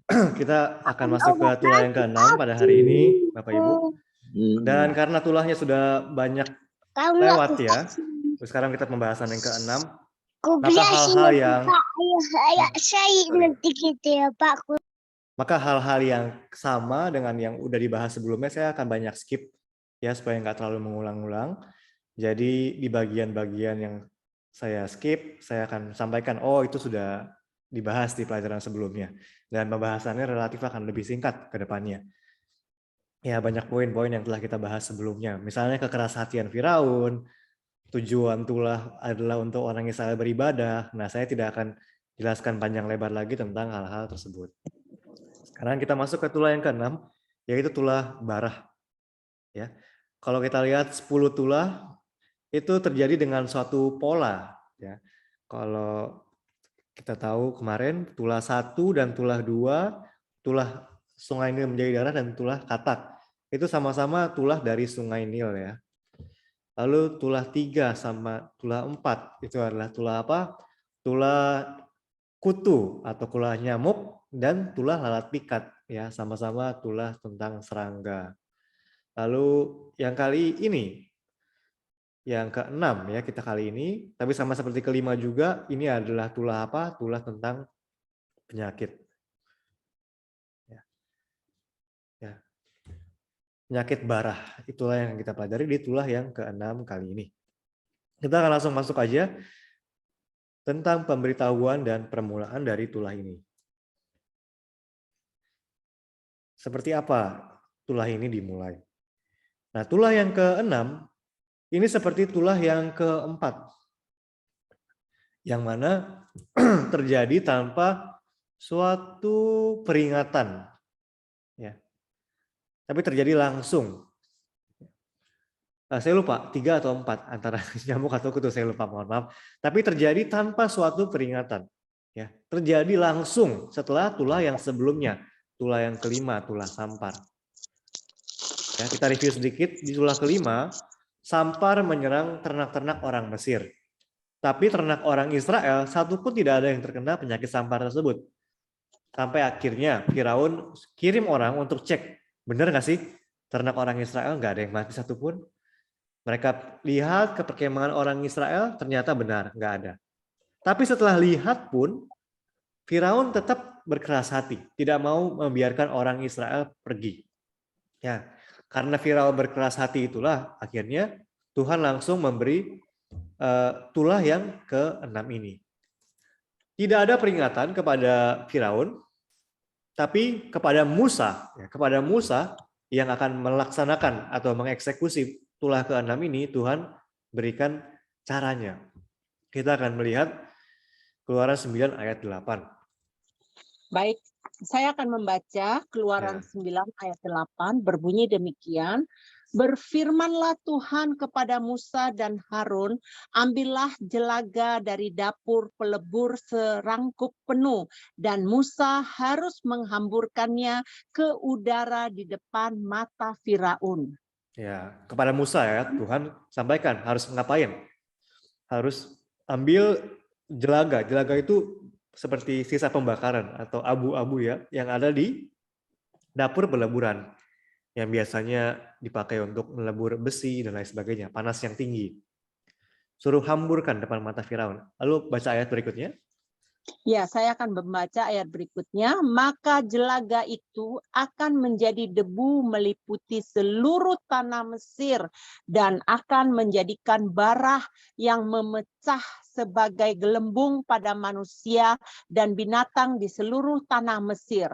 kita akan masuk ke tulah yang ke-6 pada hari ini, Bapak Ibu. Dan karena tulahnya sudah banyak lewat ya, terus sekarang kita pembahasan yang ke-6. Maka hal-hal yang nanti gitu ya Pak. maka hal-hal yang sama dengan yang udah dibahas sebelumnya saya akan banyak skip ya supaya nggak terlalu mengulang-ulang. Jadi di bagian-bagian yang saya skip, saya akan sampaikan, oh itu sudah dibahas di pelajaran sebelumnya. Dan pembahasannya relatif akan lebih singkat ke depannya. Ya banyak poin-poin yang telah kita bahas sebelumnya. Misalnya kekerashatian Firaun, tujuan tulah adalah untuk orang Israel beribadah. Nah saya tidak akan jelaskan panjang lebar lagi tentang hal-hal tersebut. Sekarang kita masuk ke tulah yang ke-6, yaitu tulah barah. Ya. Kalau kita lihat 10 tulah, itu terjadi dengan suatu pola. Ya. Kalau kita tahu kemarin tulah 1 dan tulah 2, tulah sungai Nil menjadi darah dan tulah katak. Itu sama-sama tulah dari sungai Nil ya. Lalu tulah 3 sama tulah 4, itu adalah tulah apa? Tulah kutu atau tulah nyamuk dan tulah lalat pikat ya, sama-sama tulah tentang serangga. Lalu yang kali ini yang ke-6 ya kita kali ini, tapi sama seperti ke-5 juga, ini adalah tulah apa? Tulah tentang penyakit. Ya. Ya. Penyakit barah, itulah yang kita pelajari di tulah yang ke-6 kali ini. Kita akan langsung masuk aja tentang pemberitahuan dan permulaan dari tulah ini. Seperti apa tulah ini dimulai? Nah, tulah yang ke-6 ini seperti tulah yang ke-4. Yang mana terjadi tanpa suatu peringatan. Ya. Tapi terjadi langsung. Saya lupa, 3 atau 4 antara nyamuk atau kutu, saya lupa, mohon maaf. Tapi terjadi tanpa suatu peringatan. Ya, terjadi langsung setelah tulah yang sebelumnya, tulah yang ke-5, tulah sampar. Ya, kita review sedikit di tulah ke-5, sampar menyerang ternak-ternak orang Mesir. Tapi ternak orang Israel satupun tidak ada yang terkena penyakit sampar tersebut. Sampai akhirnya Firaun kirim orang untuk cek, benar nggak sih ternak orang Israel nggak ada yang mati satupun? Mereka lihat ke perkemahan orang Israel, ternyata benar nggak ada. Tapi setelah lihat pun Firaun tetap berkeras hati, tidak mau membiarkan orang Israel pergi. Ya, karena Firaun berkeras hati itulah akhirnya Tuhan langsung memberi tulah yang ke-6 ini. Tidak ada peringatan kepada Firaun, tapi kepada Musa, ya, kepada Musa yang akan melaksanakan atau mengeksekusi tulah ke-6 ini, Tuhan berikan caranya. Kita akan melihat Keluaran 9 ayat 8. Baik, saya akan membaca Keluaran 9 ayat 8, berbunyi demikian. Berfirmanlah Tuhan kepada Musa dan Harun, ambillah jelaga dari dapur pelebur serangkup penuh, dan Musa harus menghamburkannya ke udara di depan mata Firaun. Ya, kepada Musa ya, Tuhan sampaikan harus ngapain? Harus ambil jelaga. Jelaga itu seperti sisa pembakaran atau abu-abu ya, yang ada di dapur peleburan. Yang biasanya dipakai untuk melebur besi dan lain sebagainya, panas yang tinggi. Suruh hamburkan depan mata Firaun. Lalu baca ayat berikutnya. Ya, saya akan membaca ayat berikutnya. Maka jelaga itu akan menjadi debu meliputi seluruh tanah Mesir dan akan menjadikan barah yang memecah sebagai gelembung pada manusia dan binatang di seluruh tanah Mesir.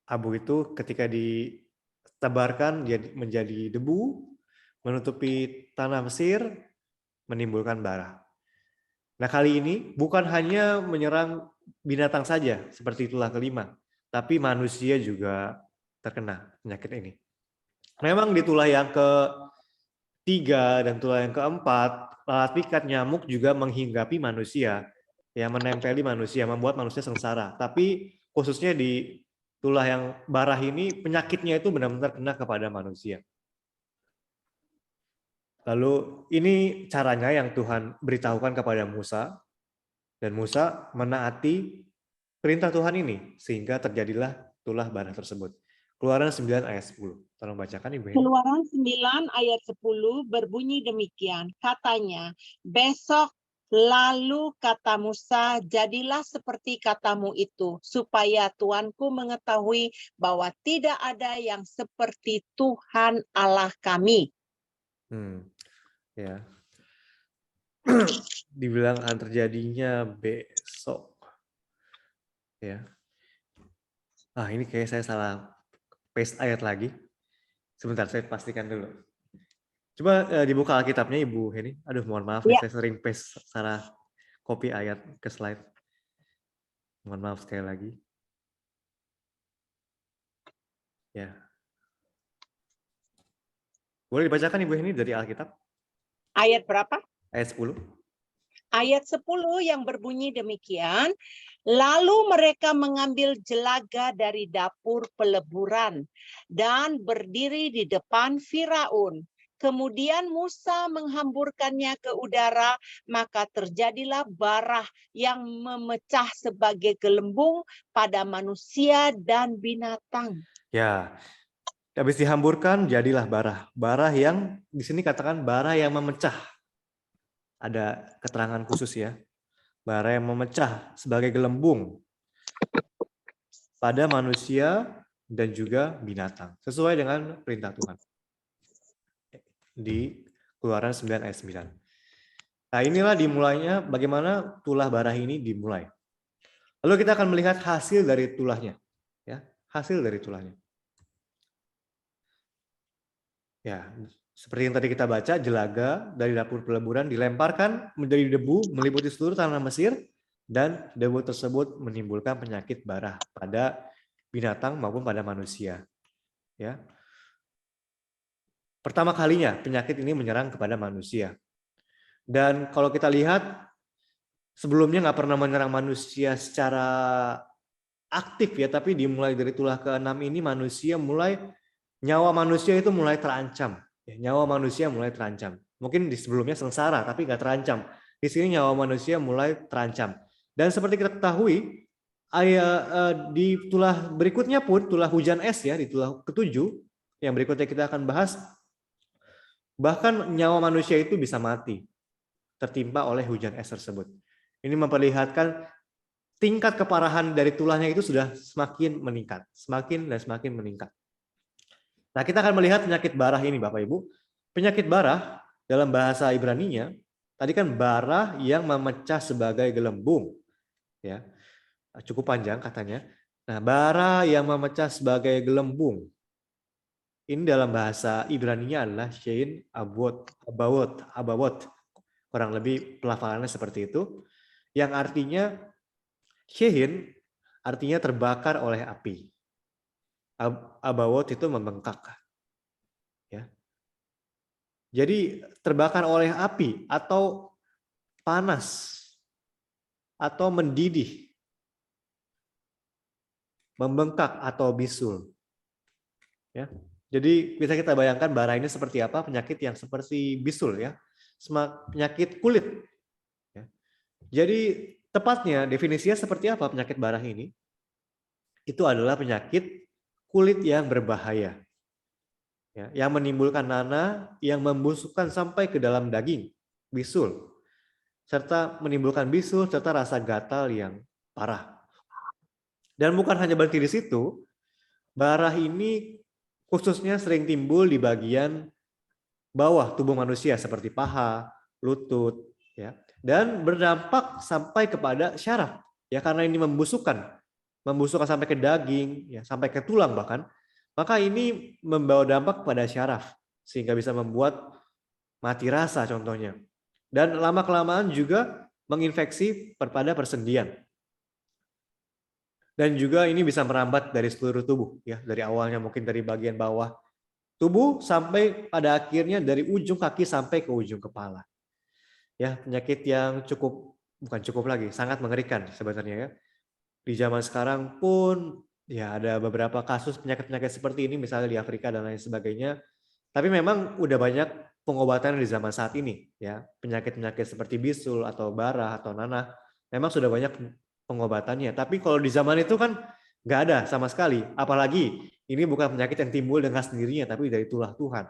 Abu itu ketika ditebarkan menjadi debu, menutupi tanah Mesir, menimbulkan bara. Nah kali ini bukan hanya menyerang binatang saja, seperti itulah ke-5, tapi manusia juga terkena penyakit ini. Memang di tulah yang ke-3 dan tulah yang ke-4, lalat pikat nyamuk juga menghinggapi manusia, ya menempeli manusia, membuat manusia sengsara. Tapi khususnya di tulah yang barah ini, penyakitnya itu benar-benar kena kepada manusia. Lalu ini caranya yang Tuhan beritahukan kepada Musa, dan Musa menaati perintah Tuhan ini sehingga terjadilah tulah bara tersebut. Keluaran 9 ayat 10. Tolong bacakan Ibu Heni. Keluaran 9 ayat 10 berbunyi demikian. Katanya, besok lalu kata Musa, jadilah seperti katamu itu, supaya Tuanku mengetahui bahwa tidak ada yang seperti Tuhan Allah kami. Ya. Dibilang akan terjadinya besok. Ya. Ini kayak saya salah paste ayat lagi. Sebentar, saya pastikan dulu. Coba dibuka Alkitabnya Ibu Heni. Aduh, mohon maaf nih, Ya. saya sering paste salah copy ayat ke slide. Mohon maaf sekali lagi. Ya. Boleh dibacakan Ibu Heni dari Alkitab? Ayat berapa? Ayat 10. Ayat 10 yang berbunyi demikian, lalu mereka mengambil jelaga dari dapur peleburan dan berdiri di depan Firaun. Kemudian Musa menghamburkannya ke udara, maka terjadilah bara yang memecah sebagai gelembung pada manusia dan binatang. Ya, habis dihamburkan jadilah bara. Bara yang di sini katakan bara yang memecah. Ada keterangan khusus ya. Bara yang memecah sebagai gelembung pada manusia dan juga binatang. Sesuai dengan perintah Tuhan. Di Keluaran 9 ayat 9. Nah, inilah dimulainya bagaimana tulah bara ini dimulai. Lalu kita akan melihat hasil dari tulahnya. Ya, hasil dari tulahnya. Ya, seperti yang tadi kita baca, jelaga dari dapur peleburan dilemparkan menjadi debu meliputi seluruh tanah Mesir, dan debu tersebut menimbulkan penyakit bara pada binatang maupun pada manusia. Ya. Pertama kalinya penyakit ini menyerang kepada manusia. Dan kalau kita lihat, sebelumnya nggak pernah menyerang manusia secara aktif ya, tapi dimulai dari tulah ke-6 ini nyawa manusia itu mulai terancam. Ya, nyawa manusia mulai terancam. Mungkin di sebelumnya sengsara, tapi nggak terancam. Di sini nyawa manusia mulai terancam. Dan seperti kita ketahui, di tulah berikutnya pun, tulah hujan es ya, di tulah ke-7, yang berikutnya kita akan bahas, bahkan nyawa manusia itu bisa mati, tertimpa oleh hujan es tersebut. Ini memperlihatkan tingkat keparahan dari tulahnya itu sudah semakin meningkat, semakin dan semakin meningkat. Nah, kita akan melihat penyakit barah ini, Bapak Ibu. Penyakit barah dalam bahasa Ibrani-nya, tadi kan barah yang memecah sebagai gelembung. Ya, cukup panjang katanya. Nah, bara yang memecah sebagai gelembung. Ini dalam bahasa Ibrani-nya adalah shein abawot. Kurang lebih pelafalannya seperti itu. Yang artinya shein artinya terbakar oleh api. Abawot itu membengkak. Ya. Jadi terbakar oleh api atau panas atau mendidih, membengkak atau bisul. Ya. Jadi bisa kita bayangkan bara ini seperti apa, penyakit yang seperti bisul ya, penyakit kulit. Ya. Jadi tepatnya definisinya seperti apa penyakit bara ini? Itu adalah penyakit kulit yang berbahaya, ya, yang menimbulkan nanah, yang membusukkan sampai ke dalam daging, bisul, serta menimbulkan bisul serta rasa gatal yang parah. Dan bukan hanya berhenti di situ, bara ini khususnya sering timbul di bagian bawah tubuh manusia seperti paha, lutut, ya, dan berdampak sampai kepada syaraf, ya, karena ini membusukkan sampai ke daging, ya, sampai ke tulang bahkan, maka ini membawa dampak pada syaraf sehingga bisa membuat mati rasa contohnya. Dan lama-kelamaan juga menginfeksi pada persendian. Dan juga ini bisa merambat dari seluruh tubuh, ya, dari awalnya mungkin dari bagian bawah tubuh sampai pada akhirnya dari ujung kaki sampai ke ujung kepala. Ya, penyakit yang bukan cukup lagi, sangat mengerikan sebenarnya ya. Di zaman sekarang pun ya ada beberapa kasus penyakit-penyakit seperti ini misalnya di Afrika dan lain sebagainya. Tapi memang udah banyak pengobatan di zaman saat ini ya. Penyakit-penyakit seperti bisul atau bara atau nanah memang sudah banyak pengobatannya. Tapi kalau di zaman itu kan nggak ada sama sekali. Apalagi ini bukan penyakit yang timbul dengan sendirinya, tapi dari tulah Tuhan.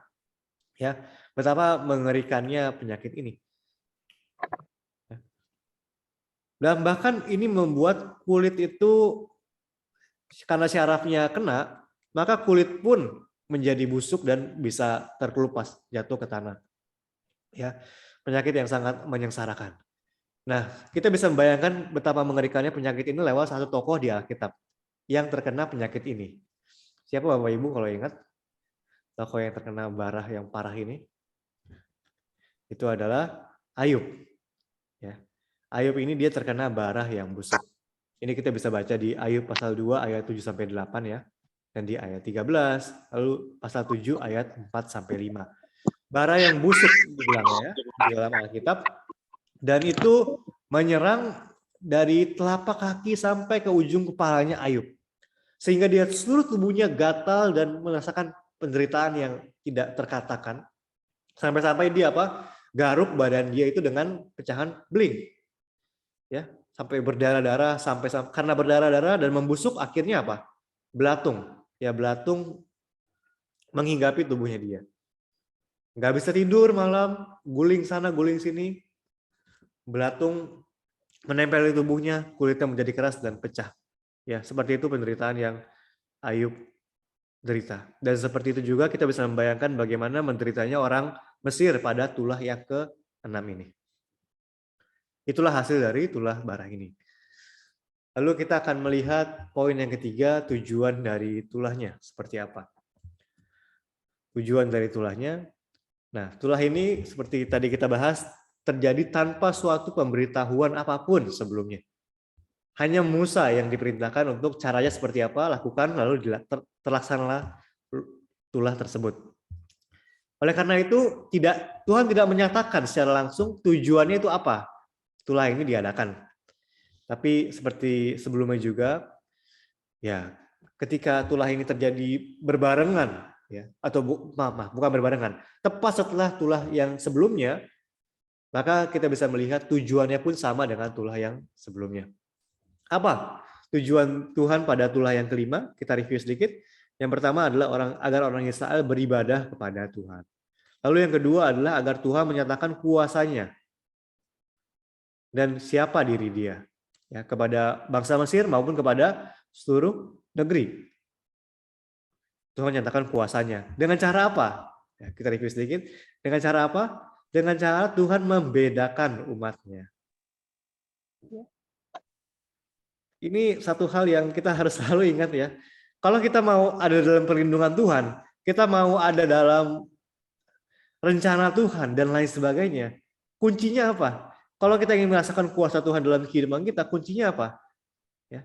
Ya, betapa mengerikannya penyakit ini. Dan bahkan ini membuat kulit itu, karena syarafnya kena, maka kulit pun menjadi busuk dan bisa terkelupas, jatuh ke tanah. Ya, penyakit yang sangat menyengsarakan. Nah, kita bisa membayangkan betapa mengerikannya penyakit ini lewat satu tokoh di Alkitab yang terkena penyakit ini. Siapa Bapak Ibu kalau ingat? Tokoh yang terkena barah yang parah ini? Itu adalah Ayub. Ya. Ayub ini dia terkena barah yang busuk. Ini kita bisa baca di Ayub pasal 2 ayat 7 sampai 8 ya. Dan di ayat 13, lalu pasal 7 ayat 4 sampai 5. Bara yang busuk dibilangnya ya di dalam Alkitab, dan itu menyerang dari telapak kaki sampai ke ujung kepalanya Ayub, sehingga dia seluruh tubuhnya gatal dan merasakan penderitaan yang tidak terkatakan, sampai-sampai dia garuk badan dia itu dengan pecahan beling, ya, sampai berdarah-darah, sampai karena berdarah-darah dan membusuk akhirnya belatung, ya, belatung menghinggapi tubuhnya dia. Nggak bisa tidur malam, guling sana, guling sini, belatung menempel di tubuhnya, kulitnya menjadi keras dan pecah. Ya, seperti itu penderitaan yang Ayub derita. Dan seperti itu juga kita bisa membayangkan bagaimana menderitanya orang Mesir pada tulah yang ke-6 ini. Itulah hasil dari tulah barah ini. Lalu kita akan melihat poin yang ketiga, tujuan dari tulahnya seperti apa. Tujuan dari tulahnya, nah, tulah ini seperti tadi kita bahas terjadi tanpa suatu pemberitahuan apapun sebelumnya. Hanya Musa yang diperintahkan untuk caranya seperti apa, lakukan, lalu terlaksanalah tulah tersebut. Oleh karena itu Tuhan tidak menyatakan secara langsung tujuannya itu apa tulah ini diadakan. Tapi seperti sebelumnya juga, ya, ketika tulah ini terjadi berbarengan, ya, atau bukan berbarengan, tepat setelah tulah yang sebelumnya, maka kita bisa melihat tujuannya pun sama dengan tulah yang sebelumnya. Apa tujuan Tuhan pada tulah yang kelima? Kita review sedikit. Yang pertama adalah agar orang Israel beribadah kepada Tuhan. Lalu yang kedua adalah agar Tuhan menyatakan kuasanya dan siapa diri dia, ya, kepada bangsa Mesir maupun kepada seluruh negeri. Tuhan menyatakan kuasanya. Dengan cara apa? Ya, kita review sedikit. Dengan cara apa? Dengan cara Tuhan membedakan umatnya. Ini satu hal yang kita harus selalu ingat ya. Kalau kita mau ada dalam perlindungan Tuhan, kita mau ada dalam rencana Tuhan dan lain sebagainya, kuncinya apa? Kalau kita ingin merasakan kuasa Tuhan dalam kehidupan kita, kuncinya apa? Ya.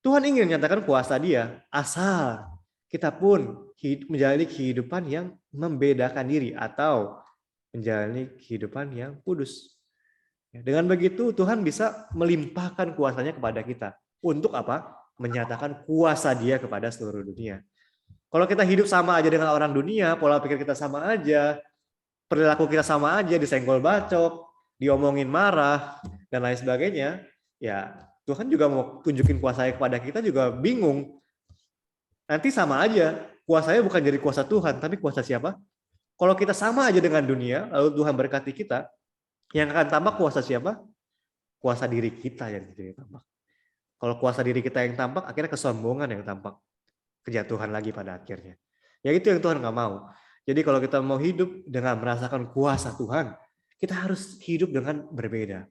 Tuhan ingin menyatakan kuasa Dia, asal kita pun menjalani kehidupan yang membedakan diri atau menjalani kehidupan yang kudus. Dengan begitu Tuhan bisa melimpahkan kuasanya kepada kita. Untuk apa? Menyatakan kuasa Dia kepada seluruh dunia. Kalau kita hidup sama aja dengan orang dunia, pola pikir kita sama aja, perilaku kita sama aja, disenggol bacok, diomongin marah, dan lain sebagainya, ya Tuhan juga mau tunjukin kuasanya kepada kita juga bingung. Nanti sama aja, kuasanya bukan jadi kuasa Tuhan, tapi kuasa siapa? Kalau kita sama aja dengan dunia, lalu Tuhan berkati kita, yang akan tampak kuasa siapa? Kuasa diri kita yang jadi tampak. Kalau kuasa diri kita yang tampak, akhirnya kesombongan yang tampak. Kejatuhan lagi pada akhirnya. Ya itu yang Tuhan nggak mau. Jadi kalau kita mau hidup dengan merasakan kuasa Tuhan, kita harus hidup dengan berbeda.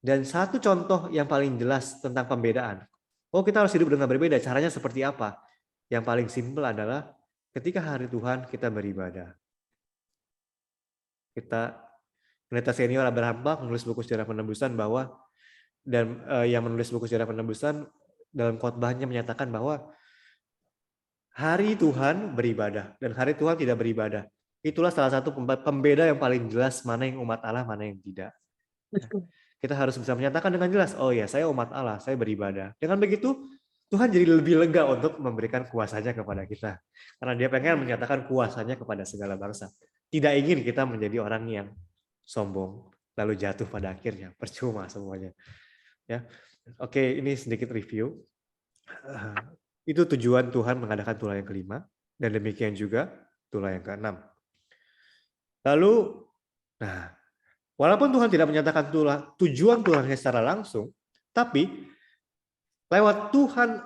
Dan satu contoh yang paling jelas tentang pembedaan. Oh, kita harus hidup dengan berbeda. Caranya seperti apa? Yang paling simpel adalah ketika hari Tuhan kita beribadah. Pendeta senior Abraham Pak menulis buku sejarah penebusan yang menulis buku sejarah penebusan dalam khotbahnya menyatakan bahwa hari Tuhan beribadah dan hari Tuhan tidak beribadah. Itulah salah satu pembeda yang paling jelas mana yang umat Allah, mana yang tidak. Kita harus bisa menyatakan dengan jelas, oh ya, saya umat Allah, saya beribadah. Dengan begitu, Tuhan jadi lebih lega untuk memberikan kuasanya kepada kita. Karena Dia pengen menyatakan kuasanya kepada segala bangsa. Tidak ingin kita menjadi orang yang sombong, lalu jatuh pada akhirnya, percuma semuanya. Ya, oke, ini sedikit review. Itu tujuan Tuhan mengadakan tulah yang kelima, dan demikian juga tulah yang keenam. Lalu, nah, walaupun Tuhan tidak menyatakan tujuan tulahnya secara langsung, tapi lewat Tuhan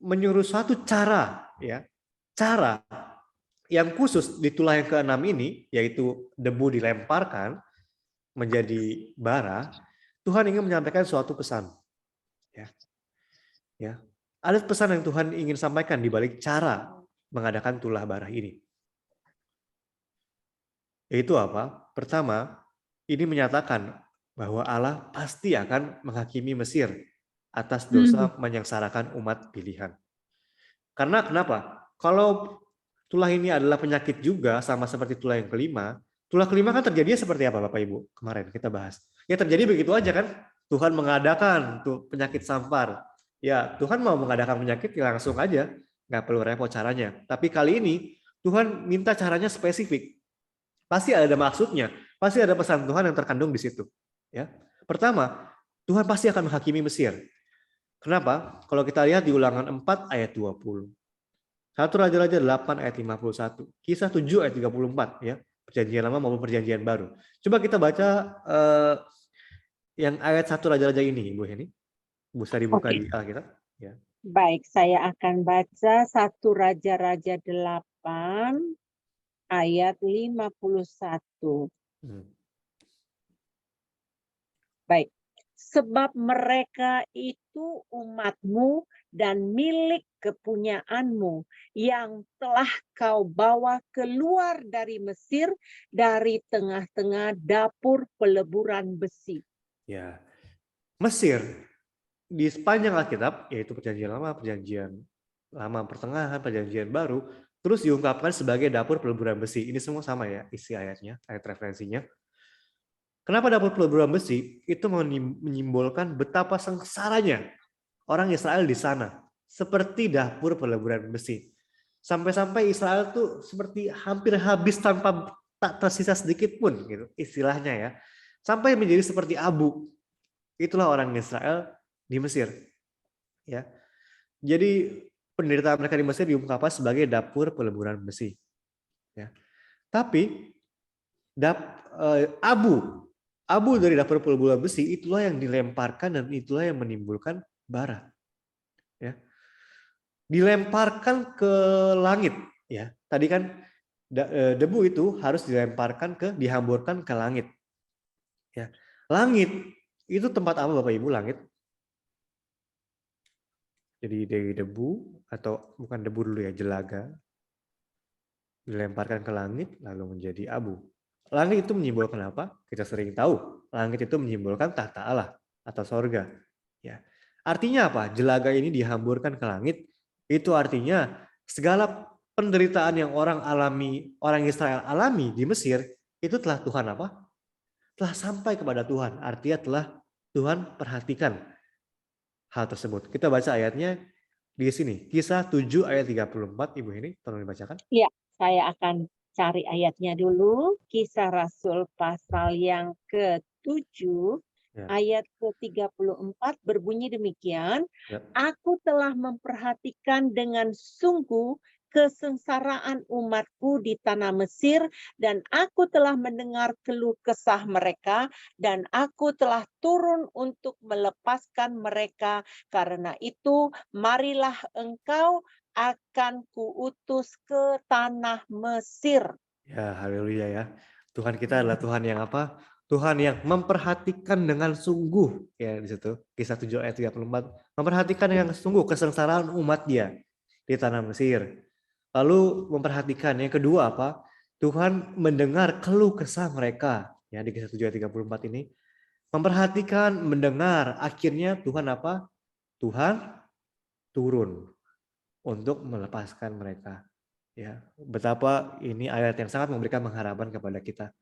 menyuruh suatu cara, ya, cara yang khusus di tulah yang keenam ini, yaitu debu dilemparkan menjadi bara, Tuhan ingin menyampaikan suatu pesan. Ya, ada pesan yang Tuhan ingin sampaikan di balik cara mengadakan tulah bara ini. Yaitu apa? Pertama, ini menyatakan bahwa Allah pasti akan menghakimi Mesir atas dosa menyengsarakan umat pilihan. Karena kenapa? Kalau tulah ini adalah penyakit juga, sama seperti tulah yang kelima, tulah kelima kan terjadinya seperti apa Bapak Ibu? Kemarin kita bahas. Ya terjadi begitu aja kan? Tuhan mengadakan tuh penyakit sampar. Ya Tuhan mau mengadakan penyakit ya langsung aja, nggak perlu repot caranya. Tapi kali ini Tuhan minta caranya spesifik. Pasti ada maksudnya, pasti ada pesan Tuhan yang terkandung di situ. Ya, pertama, Tuhan pasti akan menghakimi Mesir. Kenapa? Kalau kita lihat di Ulangan 4 ayat 20. 1 Raja-Raja 8 ayat 51. Kisah 7 ayat 34 ya. Perjanjian lama maupun perjanjian baru. Coba kita baca yang ayat 1 Raja-Raja ini, Ibu Heni. Bisa dibuka di Alkitab. Ya. Baik, saya akan baca 1 Raja-Raja 8 ayat 51. Baik. Sebab mereka itu umatmu dan milik kepunyaanmu yang telah kau bawa keluar dari Mesir dari tengah-tengah dapur peleburan besi. Ya, Mesir di sepanjang Alkitab, yaitu perjanjian lama pertengahan, perjanjian baru, terus diungkapkan sebagai dapur peleburan besi. Ini semua sama ya isi ayatnya, ayat referensinya. Kenapa dapur peleburan besi? Itu menyimbolkan betapa sengsaranya orang Israel di sana. Seperti dapur peleburan besi. Sampai-sampai Israel tuh seperti hampir habis tanpa tak tersisa sedikit pun gitu istilahnya ya. Sampai menjadi seperti abu. Itulah orang Israel di Mesir. Ya. Jadi penderitaan mereka di Mesir diungkapkan sebagai dapur peleburan besi. Ya. Tapi abu dari dapur peleburan besi itulah yang dilemparkan dan itulah yang menimbulkan bara. Ya. Dilemparkan ke langit. Ya. Tadi kan debu itu harus dihamburkan ke langit. Ya. Langit itu tempat apa Bapak Ibu langit? Jadi dari debu atau bukan debu dulu ya, jelaga dilemparkan ke langit lalu menjadi abu. Langit itu menyimbolkan apa? Kita sering tahu. Langit itu menyimbolkan tahta Allah atau sorga. Ya. Artinya apa? Jelaga ini dihamburkan ke langit. Itu artinya segala penderitaan yang orang Israel alami di Mesir itu telah Tuhan apa? Telah sampai kepada Tuhan. Artinya telah Tuhan perhatikan hal tersebut. Kita baca ayatnya di sini. Kisah 7 ayat 34. Ibu ini tolong dibacakan. Ya, saya akan cari ayatnya dulu. Kisah Rasul pasal yang ke-7 ayat ke-34 berbunyi demikian. Aku telah memperhatikan dengan sungguh kesengsaraan umatku di tanah Mesir dan aku telah mendengar keluh kesah mereka dan aku telah turun untuk melepaskan mereka. Karena itu marilah engkau akan kuutus ke tanah Mesir. Ya, haleluya ya. Tuhan kita adalah Tuhan yang apa? Tuhan yang memperhatikan dengan sungguh ya di situ. Kisah 7 ayat 34 memperhatikan dengan sungguh kesengsaraan umat Dia di tanah Mesir. Lalu memperhatikan yang kedua apa? Tuhan mendengar keluh kesah mereka ya di kisah 7 ayat 34 ini. Memperhatikan, mendengar, akhirnya Tuhan apa? Tuhan turun untuk melepaskan mereka. Ya, betapa ini ayat yang sangat memberikan pengharapan kepada kita.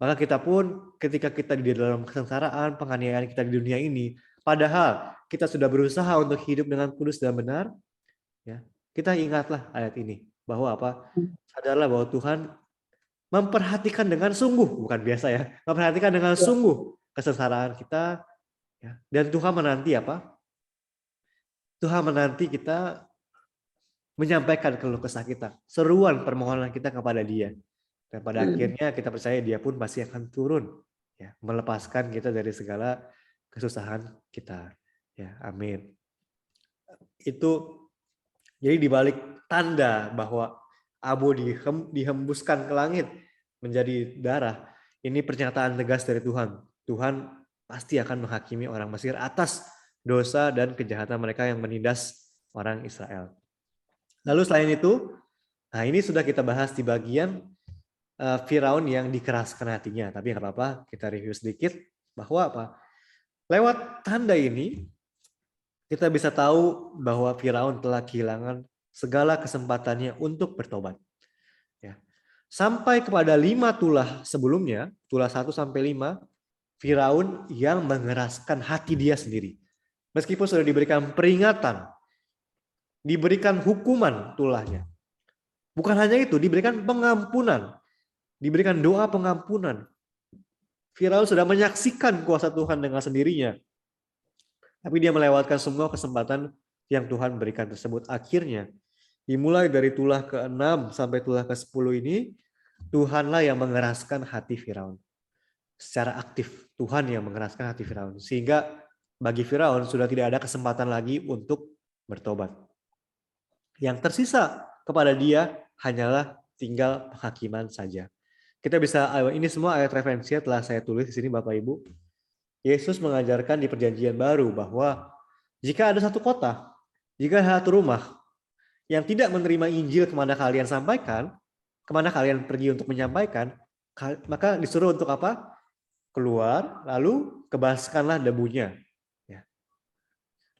Maka kita pun ketika kita di dalam kesengsaraan, penganiayaan kita di dunia ini, padahal kita sudah berusaha untuk hidup dengan kudus dan benar, ya, kita ingatlah ayat ini bahwa apa? Sadarlah bahwa Tuhan memperhatikan dengan sungguh, bukan biasa ya, memperhatikan dengan sungguh kesengsaraan kita, ya. Dan Tuhan menanti apa? Tuhan menanti kita menyampaikan keluh kesah kita, seruan permohonan kita kepada Dia. Dan pada akhirnya kita percaya Dia pun pasti akan turun, ya, melepaskan kita dari segala kesusahan kita. Ya, amin. Itu jadi dibalik tanda bahwa abu dihembuskan ke langit menjadi darah, ini pernyataan tegas dari Tuhan. Tuhan pasti akan menghakimi orang Mesir atas dosa dan kejahatan mereka yang menindas orang Israel. Lalu selain itu, nah ini sudah kita bahas di bagian Firaun yang dikeraskan hatinya. Tapi nggak apa-apa, kita review sedikit bahwa apa? Lewat tanda ini, kita bisa tahu bahwa Firaun telah kehilangan segala kesempatannya untuk bertobat. Ya. Sampai kepada 5 tulah sebelumnya, tulah 1 sampai 5, Firaun yang mengeraskan hati dia sendiri. Meskipun sudah diberikan peringatan, diberikan hukuman tulahnya. Bukan hanya itu, diberikan pengampunan, diberikan doa pengampunan. Firaun sudah menyaksikan kuasa Tuhan dengan sendirinya. Tapi dia melewatkan semua kesempatan yang Tuhan berikan tersebut. Akhirnya, dimulai dari tulah ke-6 sampai tulah ke-10 ini, Tuhanlah yang mengeraskan hati Firaun. Secara aktif, Tuhan yang mengeraskan hati Firaun. Sehingga bagi Firaun sudah tidak ada kesempatan lagi untuk bertobat. Yang tersisa kepada dia hanyalah tinggal penghakiman saja. Kita bisa, ini semua ayat referensinya telah saya tulis di sini Bapak Ibu. Yesus mengajarkan di perjanjian baru bahwa jika ada satu kota, jika ada satu rumah yang tidak menerima Injil kemana kalian sampaikan, kemana kalian pergi untuk menyampaikan, maka disuruh untuk apa? Keluar, lalu kebaskanlah debunya. Ya.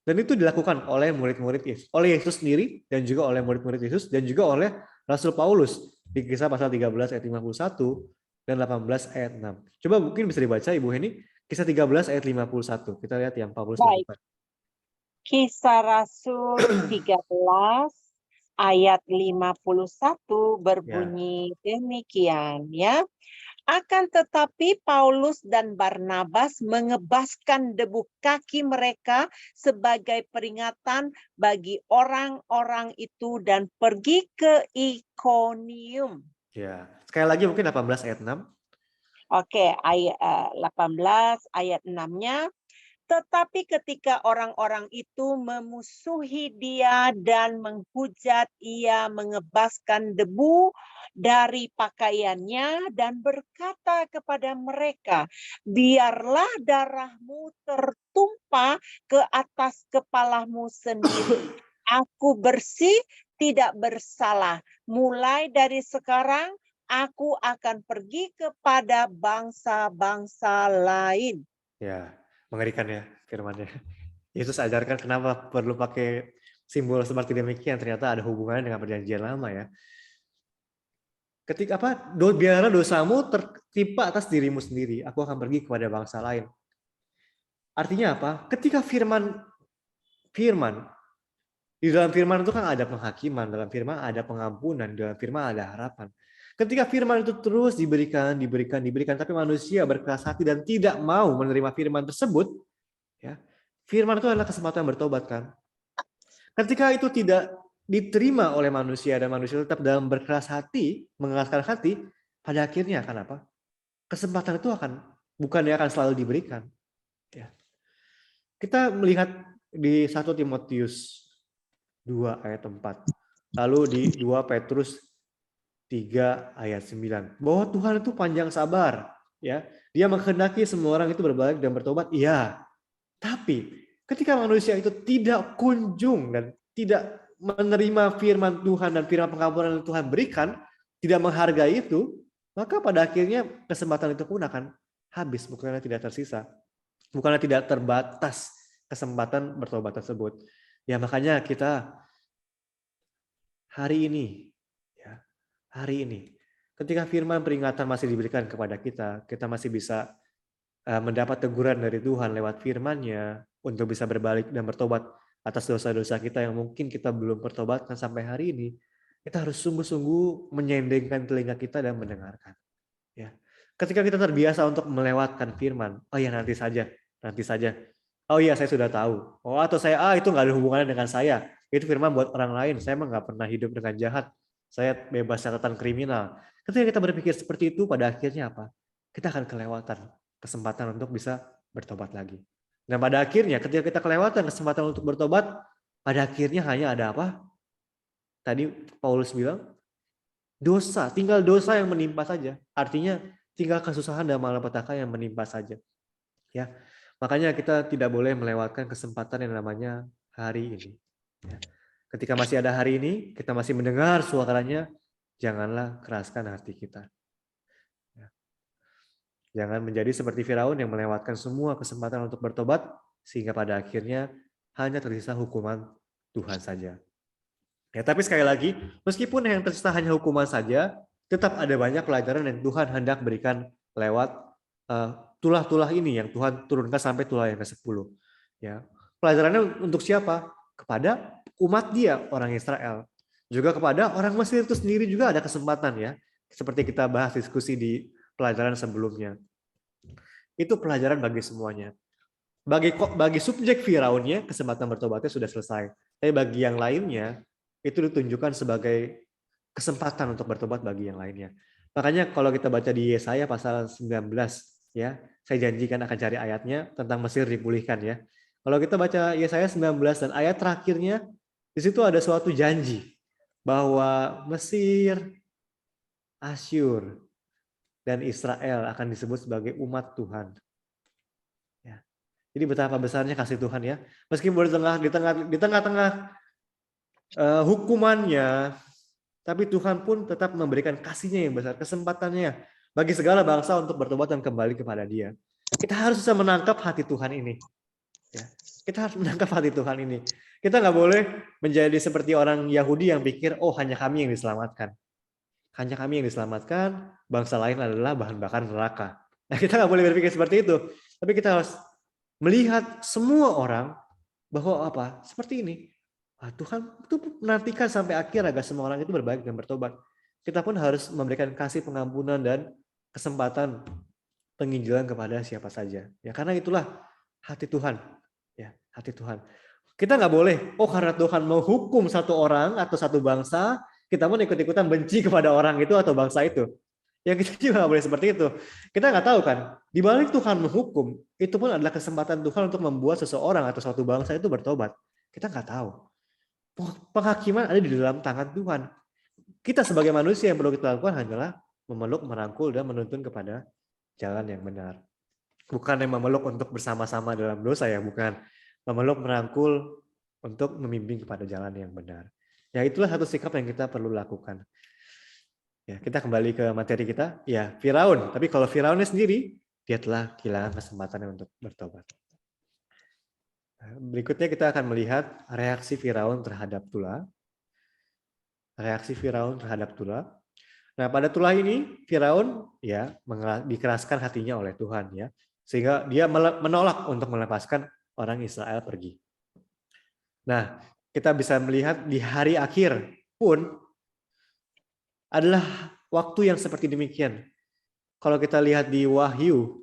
Dan itu dilakukan oleh murid-murid Yesus, oleh Yesus sendiri dan juga oleh murid-murid Yesus dan juga oleh Rasul Paulus di Kisah pasal 13 ayat 51 dan 18 ayat 6. Coba mungkin bisa dibaca Ibu Heni, Kisah 13 ayat 51. Kita lihat yang Paulus lakukan. Kisah Rasul 13 ayat 51 berbunyi demikian ya. Akan tetapi Paulus dan Barnabas mengebaskan debu kaki mereka sebagai peringatan bagi orang-orang itu dan pergi ke Ikonium. Ya, sekali lagi mungkin 18 ayat 6. Oke, ayat 18 ayat 6-nya. Tetapi ketika orang-orang itu memusuhi dia dan menghujat, ia mengebaskan debu dari pakaiannya dan berkata kepada mereka, biarlah darahmu tertumpah ke atas kepalamu sendiri. Aku bersih, tidak bersalah. Mulai dari sekarang, aku akan pergi kepada bangsa-bangsa lain. Ya, mengerikan ya firman-Nya. Yesus ajarkan kenapa perlu pakai simbol seperti demikian, ternyata ada hubungannya dengan perjanjian lama ya. Ketika apa? Biarlah dosamu tertimpa atas dirimu sendiri, aku akan pergi kepada bangsa lain. Artinya apa? Ketika firman di dalam firman itu kan ada penghakiman, dalam firman ada pengampunan, dalam firman ada harapan. Ketika firman itu terus diberikan, tapi manusia berkeras hati dan tidak mau menerima firman tersebut, ya, firman itu adalah kesempatan bertobat kan. Ketika itu tidak diterima oleh manusia dan manusia tetap dalam berkeras hati, mengeraskan hati, pada akhirnya akan apa? Kesempatan itu bukannya akan selalu diberikan. Ya. Kita melihat di 1 Timotius 2 ayat 4, lalu di 2 Petrus 3 ayat 9, bahwa Tuhan itu panjang sabar, ya. Dia menghendaki semua orang itu berbalik dan bertobat, iya. Tapi ketika manusia itu tidak kunjung dan tidak menerima firman Tuhan dan firman pengampunan yang Tuhan berikan, tidak menghargai itu, maka pada akhirnya kesempatan itu pun akan habis, bukannya tidak tersisa, bukannya tidak terbatas kesempatan bertobat tersebut. Ya makanya kita hari ini, ketika firman peringatan masih diberikan kepada kita, kita masih bisa mendapat teguran dari Tuhan lewat firman-Nya untuk bisa berbalik dan bertobat atas dosa-dosa kita yang mungkin kita belum pertobatkan sampai hari ini. Kita harus sungguh-sungguh menyendengkan telinga kita dan mendengarkan. Ya, Ketika kita terbiasa untuk melewatkan firman, oh ya nanti saja, nanti saja. Oh iya saya sudah tahu. Oh atau saya itu nggak ada hubungannya dengan saya. Itu firman buat orang lain. Saya emang nggak pernah hidup dengan jahat. Saya bebas catatan kriminal. Ketika kita berpikir seperti itu, pada akhirnya apa? Kita akan kelewatan kesempatan untuk bisa bertobat lagi. Dan pada akhirnya ketika kita kelewatan kesempatan untuk bertobat, pada akhirnya hanya ada apa? Tadi Paulus bilang, dosa, tinggal dosa yang menimpa saja. Artinya tinggal kesusahan dan malapetaka yang menimpa saja. Ya, makanya kita tidak boleh melewatkan kesempatan yang namanya hari ini. Ya. Ketika masih ada hari ini, kita masih mendengar suaranya, janganlah keraskan hati kita. Ya. Jangan menjadi seperti Firaun yang melewatkan semua kesempatan untuk bertobat, sehingga pada akhirnya hanya tersisa hukuman Tuhan saja. Ya, tapi sekali lagi, meskipun yang tersisa hanya hukuman saja, tetap ada banyak pelajaran yang Tuhan hendak berikan lewat tulah-tulah ini yang Tuhan turunkan sampai tulah yang ke-10. Ya. Pelajarannya untuk siapa? Kepada umat Dia, orang Israel. Juga kepada orang Mesir itu sendiri juga ada kesempatan ya. Seperti kita bahas diskusi di pelajaran sebelumnya. Itu pelajaran bagi semuanya. Bagi subjek Firaunnya, kesempatan bertobatnya sudah selesai. Tapi bagi yang lainnya, itu ditunjukkan sebagai kesempatan untuk bertobat bagi yang lainnya. Makanya kalau kita baca di Yesaya pasal 19, ya, saya janjikan akan cari ayatnya tentang Mesir dipulihkan ya. Kalau kita baca Yesaya 19 dan ayat terakhirnya, di situ ada suatu janji bahwa Mesir, Asyur, dan Israel akan disebut sebagai umat Tuhan. Ya. Jadi betapa besarnya kasih Tuhan ya. Meskipun di tengah-tengah hukumannya, tapi Tuhan pun tetap memberikan kasih-Nya yang besar, kesempatannya bagi segala bangsa untuk bertobat dan kembali kepada Dia. Kita harus bisa menangkap hati Tuhan ini. Ya. Kita harus menangkap hati Tuhan ini. Kita nggak boleh menjadi seperti orang Yahudi yang pikir, oh hanya kami yang diselamatkan. Hanya kami yang diselamatkan, bangsa lain adalah bahan bakar neraka. Nah, kita nggak boleh berpikir seperti itu. Tapi kita harus melihat semua orang bahwa apa? Seperti ini. Tuhan itu menantikan sampai akhir agar semua orang itu berbalik dan bertobat. Kita pun harus memberikan kasih pengampunan dan kesempatan penginjilan kepada siapa saja. Ya karena itulah hati Tuhan. Ya, hati Tuhan. Kita nggak boleh, karena Tuhan mau hukum satu orang atau satu bangsa, kita pun ikut-ikutan benci kepada orang itu atau bangsa itu. Ya kita juga nggak boleh seperti itu. Kita nggak tahu kan, di balik Tuhan menghukum, itu pun adalah kesempatan Tuhan untuk membuat seseorang atau suatu bangsa itu bertobat. Kita nggak tahu. Penghakiman ada di dalam tangan Tuhan. Kita sebagai manusia yang perlu kita lakukan hanyalah memeluk, merangkul, dan menuntun kepada jalan yang benar. Bukan yang memeluk untuk bersama-sama dalam dosa ya, bukan. Memeluk, merangkul untuk membimbing kepada jalan yang benar. Ya itulah satu sikap yang kita perlu lakukan. Ya, kita kembali ke materi kita. Ya, Firaun. Tapi kalau Firaunnya sendiri, dia telah kehilangan kesempatannya untuk bertobat. Berikutnya kita akan melihat reaksi Firaun terhadap tulah. Reaksi Firaun terhadap tulah. Nah, pada tulah ini Firaun ya dikeraskan hatinya oleh Tuhan ya, sehingga dia menolak untuk melepaskan orang Israel pergi. Nah, kita bisa melihat di hari akhir pun adalah waktu yang seperti demikian. Kalau kita lihat di Wahyu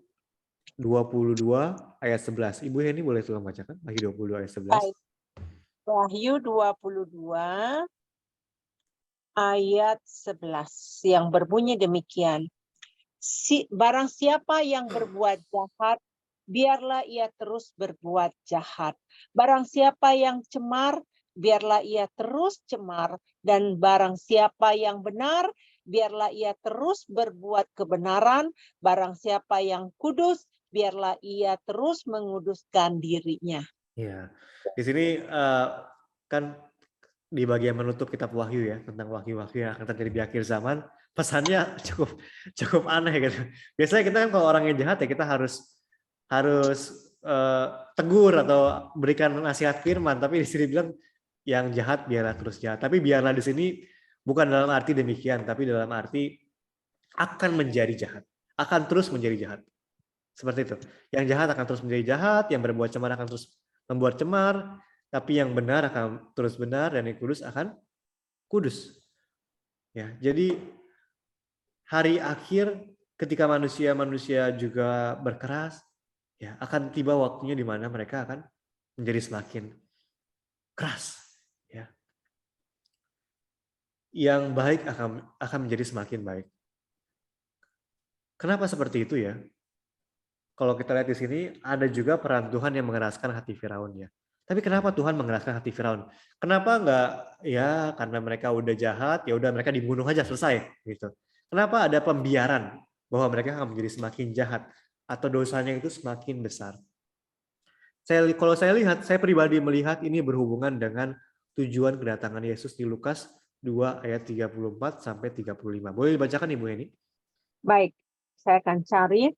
22 ayat 11. Ibu Heni boleh tolong bacakan Wahyu 22 ayat 11. Baik. Wahyu 22 ayat 11 yang berbunyi demikian. Barang siapa yang berbuat jahat, biarlah ia terus berbuat jahat. Barang siapa yang cemar, biarlah ia terus cemar. Dan barang siapa yang benar, biarlah ia terus berbuat kebenaran. Barang siapa yang kudus, biarlah ia terus menguduskan dirinya. Ya, di sini kan di bagian menutup kitab Wahyu ya, tentang wahyu-wahyu yang akan terjadi di akhir zaman, pesannya cukup aneh gitu. Biasanya kita kan kalau orang yang jahat ya kita harus tegur atau berikan nasihat firman, tapi di sini bilang yang jahat biarlah terus jahat. Tapi biarlah di sini bukan dalam arti demikian, tapi dalam arti akan menjadi jahat, akan terus menjadi jahat. Seperti itu. Yang jahat akan terus menjadi jahat, yang berbuat cemar akan terus membuat cemar, tapi yang benar akan terus benar, dan yang kudus akan kudus. Ya, jadi hari akhir ketika manusia-manusia juga berkeras, ya akan tiba waktunya di mana mereka akan menjadi semakin keras, ya. Yang baik akan menjadi semakin baik. Kenapa seperti itu ya? Kalau kita lihat di sini ada juga peran Tuhan yang mengeraskan hati Firaun ya. Tapi kenapa Tuhan mengeraskan hati Firaun? Kenapa enggak ya karena mereka udah jahat, ya udah mereka dibunuh aja selesai gitu. Kenapa ada pembiaran bahwa mereka akan menjadi semakin jahat atau dosanya itu semakin besar? Kalau saya lihat, saya pribadi melihat ini berhubungan dengan tujuan kedatangan Yesus di Lukas 2 ayat 34 sampai 35. Boleh dibacakan Ibu Eni? Baik, saya akan cari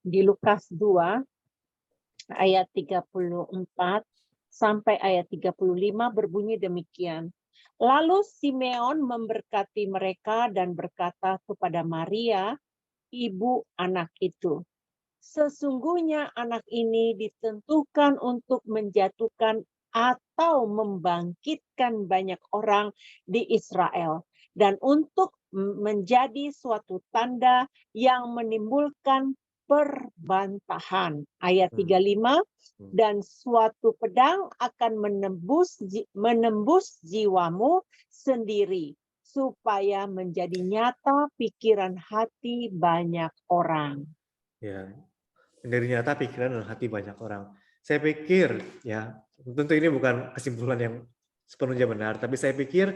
di Lukas 2 ayat 34 sampai ayat 35 berbunyi demikian. Lalu Simeon memberkati mereka dan berkata kepada Maria, ibu anak itu, sesungguhnya anak ini ditentukan untuk menjatuhkan atau membangkitkan banyak orang di Israel dan untuk menjadi suatu tanda yang menimbulkan perbantahan. Ayat Hmm, 35, hmm. dan suatu pedang akan menembus jiwamu sendiri supaya menjadi nyata pikiran hati banyak orang. Ya, dari nyata pikiran dan hati banyak orang. Saya pikir ya, tentu ini bukan kesimpulan yang sepenuhnya benar, tapi saya pikir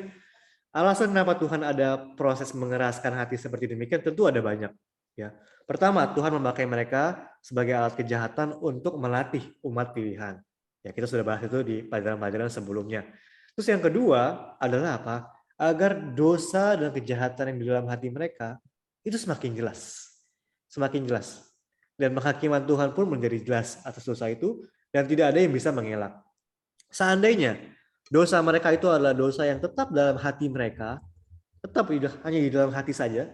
alasan kenapa Tuhan ada proses mengeraskan hati seperti demikian tentu ada banyak. Ya, pertama Tuhan memakai mereka sebagai alat kejahatan untuk melatih umat pilihan. Ya, kita sudah bahas itu di pelajaran-pelajaran sebelumnya. Terus yang kedua adalah apa? Agar dosa dan kejahatan yang di dalam hati mereka itu semakin jelas, semakin jelas. Dan penghakiman Tuhan pun menjadi jelas atas dosa itu dan tidak ada yang bisa mengelak. Seandainya dosa mereka itu adalah dosa yang tetap dalam hati mereka, tetap hanya di dalam hati saja,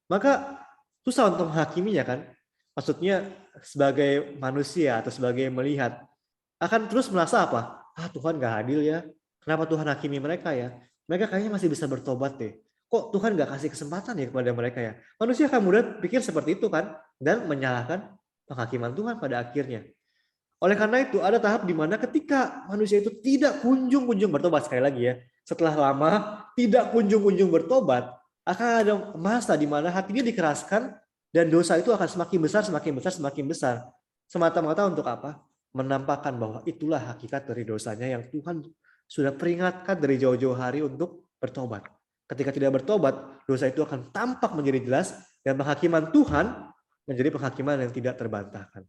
maka susah untuk menghakiminya kan. Maksudnya sebagai manusia atau sebagai melihat akan terus merasa apa? Ah, Tuhan gak adil ya. Kenapa Tuhan hakimi mereka ya? Mereka kayaknya masih bisa bertobat deh. Kok Tuhan gak kasih kesempatan ya kepada mereka ya? Manusia akan mudah pikir seperti itu kan dan menyalahkan penghakiman Tuhan pada akhirnya. Oleh karena itu ada tahap di mana ketika manusia itu tidak kunjung-kunjung bertobat, sekali lagi ya, setelah lama tidak kunjung-kunjung bertobat, akan ada masa di mana hatinya dikeraskan dan dosa itu akan semakin besar, semakin besar, semakin besar. Semata-mata untuk apa? Menampakkan bahwa itulah hakikat dari dosanya yang Tuhan sudah peringatkan dari jauh-jauh hari untuk bertobat. Ketika tidak bertobat, dosa itu akan tampak menjadi jelas dan penghakiman Tuhan menjadi penghakiman yang tidak terbantahkan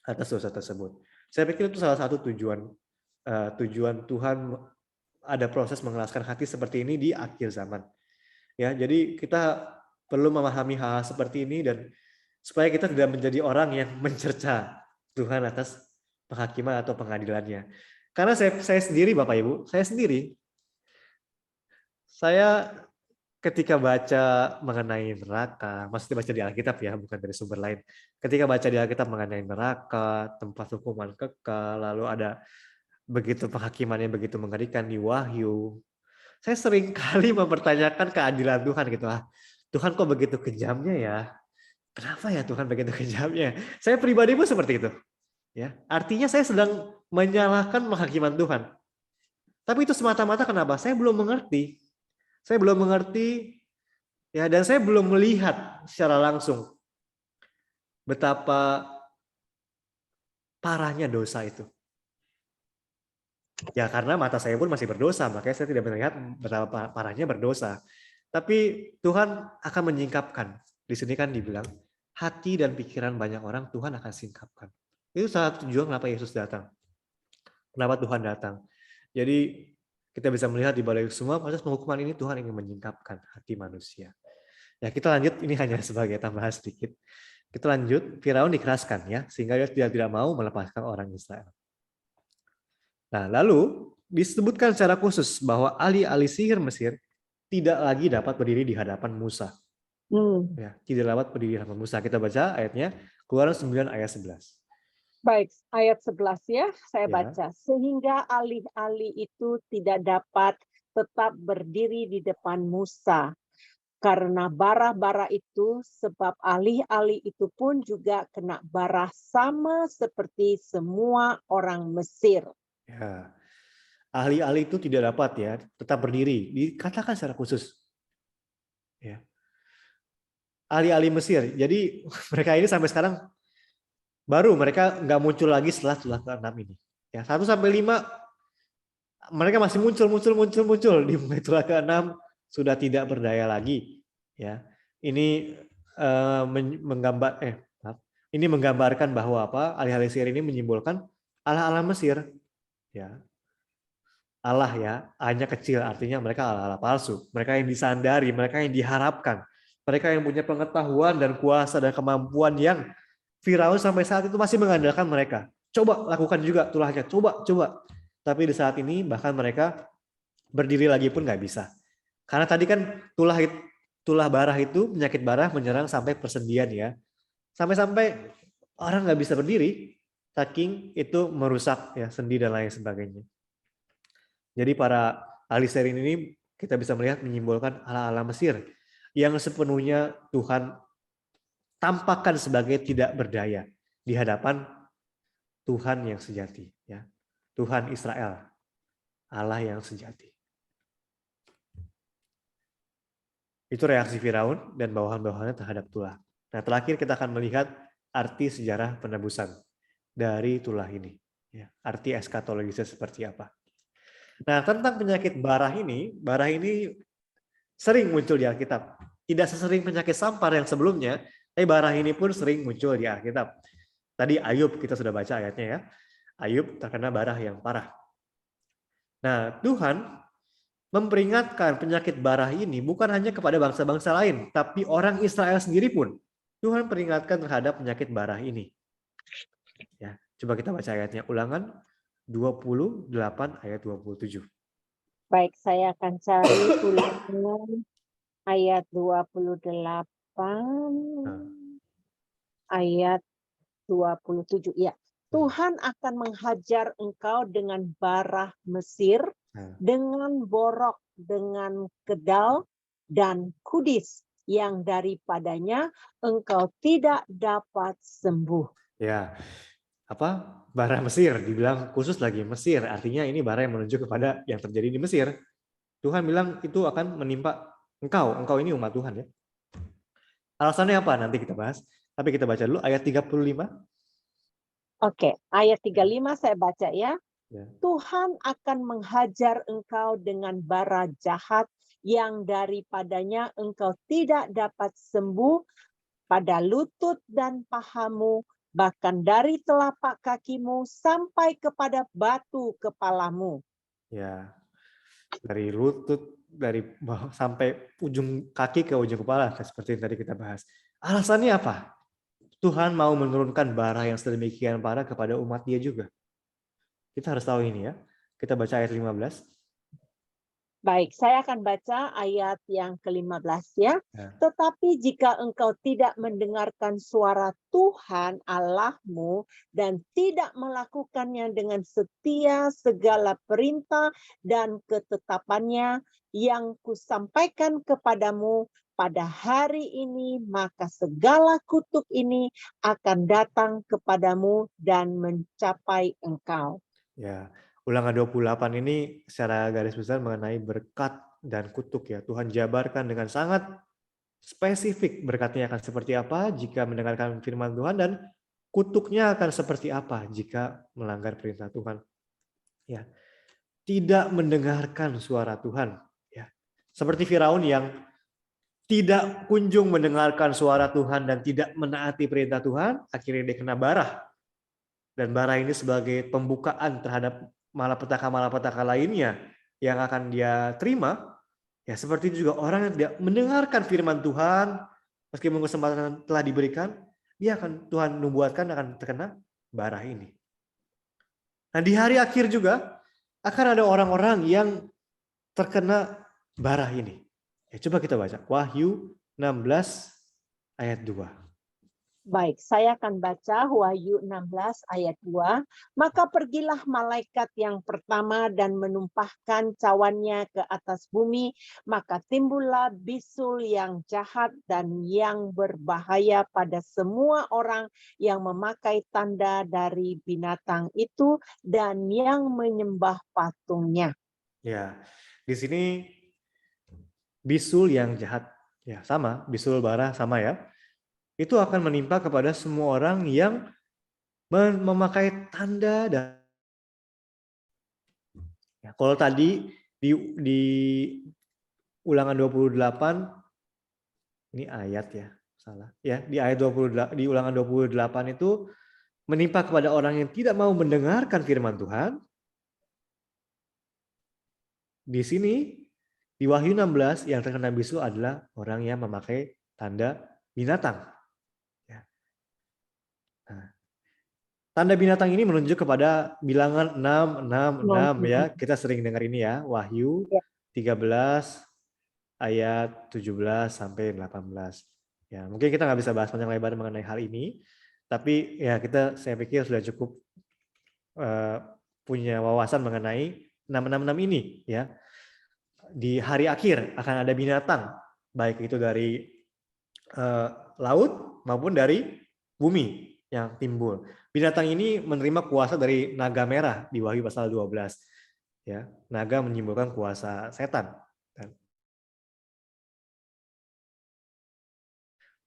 atas dosa tersebut. Saya pikir itu salah satu tujuan Tuhan ada proses mengelaskan hati seperti ini di akhir zaman. Ya, jadi kita perlu memahami hal-hal seperti ini dan supaya kita tidak menjadi orang yang mencerca Tuhan atas penghakiman atau pengadilannya. Karena saya sendiri Bapak Ibu, saya ketika baca mengenai neraka, maksudnya baca di Alkitab ya, bukan dari sumber lain. Ketika baca di Alkitab mengenai neraka, tempat hukuman kekal, lalu ada begitu penghakiman yang begitu mengerikan di Wahyu. Saya sering kali mempertanyakan keadilan Tuhan gitu ah. Tuhan kok begitu kejamnya ya? Kenapa ya Tuhan begitu kejamnya? Saya pribadi pun seperti itu. Ya, artinya saya sedang menyalahkan penghakiman Tuhan. Tapi itu semata-mata kenapa? Saya belum mengerti. Saya belum mengerti ya, dan saya belum melihat secara langsung betapa parahnya dosa itu. Ya karena mata saya pun masih berdosa, makanya saya tidak melihat betapa parahnya berdosa. Tapi Tuhan akan menyingkapkan. Di sini kan dibilang, hati dan pikiran banyak orang Tuhan akan singkapkan. Itu salah satu tujuan kenapa Yesus datang. Kenapa Tuhan datang. Jadi kita bisa melihat di balik semua proses penghukuman ini Tuhan ingin menyingkapkan hati manusia. Ya kita lanjut, ini hanya sebagai tambahan sedikit. Kita lanjut, Firaun dikeraskan ya, sehingga dia tidak mau melepaskan orang Israel. Nah, lalu disebutkan secara khusus bahwa ahli-ahli sihir Mesir tidak lagi dapat berdiri di hadapan Musa. Ya, tidak dapat berdiri di hadapan Musa. Kita baca ayatnya, Keluaran 9 ayat 11. Baik, ayat 11 ya, saya Ya. baca. Sehingga alih-alih itu tidak dapat tetap berdiri di depan Musa. Karena bara-bara itu, sebab ahli-ahli itu pun juga kena bara sama seperti semua orang Mesir. Ya. Ahli-ahli itu tidak dapat ya tetap berdiri. Dikatakan secara khusus. Ya. Ahli-ahli Mesir. Jadi mereka ini sampai sekarang baru mereka nggak muncul lagi setelah tulah ke-6 ini. Ya, 1 sampai 5 mereka masih muncul di mulai tulah ke-6 sudah tidak berdaya lagi. Ya. Ini ini menggambarkan bahwa apa? Ahli-ahli sihir ini menyimbolkan Allah-Allah Mesir. Ya. Allah ya, A-nya kecil artinya mereka Allah-Allah palsu. Mereka yang disandari, mereka yang diharapkan. Mereka yang punya pengetahuan dan kuasa dan kemampuan yang Firaun sampai saat itu masih mengandalkan mereka. Coba lakukan juga tulahnya, coba. Tapi di saat ini bahkan mereka berdiri lagi pun nggak bisa. Karena tadi kan tulah barah itu, penyakit barah menyerang sampai persendian ya. Sampai-sampai orang nggak bisa berdiri, saking itu merusak ya sendi dan lain sebagainya. Jadi para ahli serin ini kita bisa melihat menyimbolkan ala-ala Mesir yang sepenuhnya Tuhan tampakkan sebagai tidak berdaya di hadapan Tuhan yang sejati, ya. Tuhan Israel, Allah yang sejati. Itu reaksi Firaun dan bawahan-bawahannya terhadap tulah. Nah, terakhir kita akan melihat arti sejarah penebusan dari tulah ini, ya. Arti eskatologisnya seperti apa. Nah, tentang penyakit barah ini sering muncul di Alkitab. Tidak sesering penyakit sampar yang sebelumnya, tapi barah ini pun sering muncul di Alkitab. Tadi Ayub kita sudah baca ayatnya ya. Ayub terkena barah yang parah. Nah, Tuhan memperingatkan penyakit barah ini bukan hanya kepada bangsa-bangsa lain, tapi orang Israel sendiri pun. Tuhan peringatkan terhadap penyakit barah ini. Ya, coba kita baca ayatnya. Ulangan 28 ayat 27. Baik, saya akan cari Ulangan ayat 28 ayat 27. Ya. Tuhan akan menghajar engkau dengan barah Mesir, dengan borok, dengan kedal dan kudis yang daripadanya engkau tidak dapat sembuh. Ya, bara Mesir dibilang khusus lagi Mesir, artinya ini bara yang menunjuk kepada yang terjadi di Mesir. Tuhan bilang itu akan menimpa engkau ini umat Tuhan ya. Alasannya apa nanti kita bahas, tapi kita baca dulu ayat 35. Oke, ayat 35 saya baca ya. Ya. Tuhan akan menghajar engkau dengan bara jahat yang daripadanya engkau tidak dapat sembuh pada lutut dan pahamu, bahkan dari telapak kakimu sampai kepada batu kepalamu. Ya, dari lutut, dari bawah sampai ujung kaki ke ujung kepala, seperti yang tadi kita bahas. Alasannya apa? Tuhan mau menurunkan bara yang sedemikian parah kepada umat Dia juga. Kita harus tahu ini ya. Kita baca ayat 15. Baik, saya akan baca ayat yang ke-15 ya. Tetapi jika engkau tidak mendengarkan suara Tuhan Allahmu dan tidak melakukannya dengan setia segala perintah dan ketetapannya yang kusampaikan kepadamu pada hari ini, maka segala kutuk ini akan datang kepadamu dan mencapai engkau. Ya, Ulangan 28 ini secara garis besar mengenai berkat dan kutuk ya. Tuhan jabarkan dengan sangat spesifik berkatnya akan seperti apa jika mendengarkan firman Tuhan dan kutuknya akan seperti apa jika melanggar perintah Tuhan. Ya. Tidak mendengarkan suara Tuhan ya. Seperti Firaun yang tidak kunjung mendengarkan suara Tuhan dan tidak menaati perintah Tuhan, akhirnya dia kena barah. Dan bara ini sebagai pembukaan terhadap malapetaka-malapetaka lainnya yang akan dia terima. Ya seperti itu juga orang yang tidak mendengarkan firman Tuhan, meskipun kesempatan telah diberikan, Tuhan nubuatkan akan terkena bara ini. Nah di hari akhir juga akan ada orang-orang yang terkena bara ini. Ya, coba kita baca Wahyu 16 ayat 2. Baik, saya akan baca Wahyu 16 ayat 2. Maka pergilah malaikat yang pertama dan menumpahkan cawannya ke atas bumi, maka timbullah bisul yang jahat dan yang berbahaya pada semua orang yang memakai tanda dari binatang itu dan yang menyembah patungnya. Ya, di sini bisul yang jahat, ya sama, bisul bara sama ya. Itu akan menimpa kepada semua orang yang memakai tanda dan ya, kalau tadi di Ulangan 28 ini ayat ya, salah. Ya, di ayat 28 di Ulangan 28 itu menimpa kepada orang yang tidak mau mendengarkan firman Tuhan. Di sini di Wahyu 16 yang terkena bisul adalah orang yang memakai tanda binatang. Ya. Nah, tanda binatang ini menunjuk kepada bilangan 666 ya. Kita sering dengar ini ya, Wahyu 13 ayat 17 sampai 18. Ya, mungkin kita nggak bisa bahas panjang lebar mengenai hal ini, tapi ya saya pikir sudah cukup punya wawasan mengenai 666 ini ya. Di hari akhir akan ada binatang, baik itu dari laut maupun dari bumi yang timbul. Binatang ini menerima kuasa dari naga merah di Wahyu pasal 12. Ya, naga menyimbolkan kuasa setan.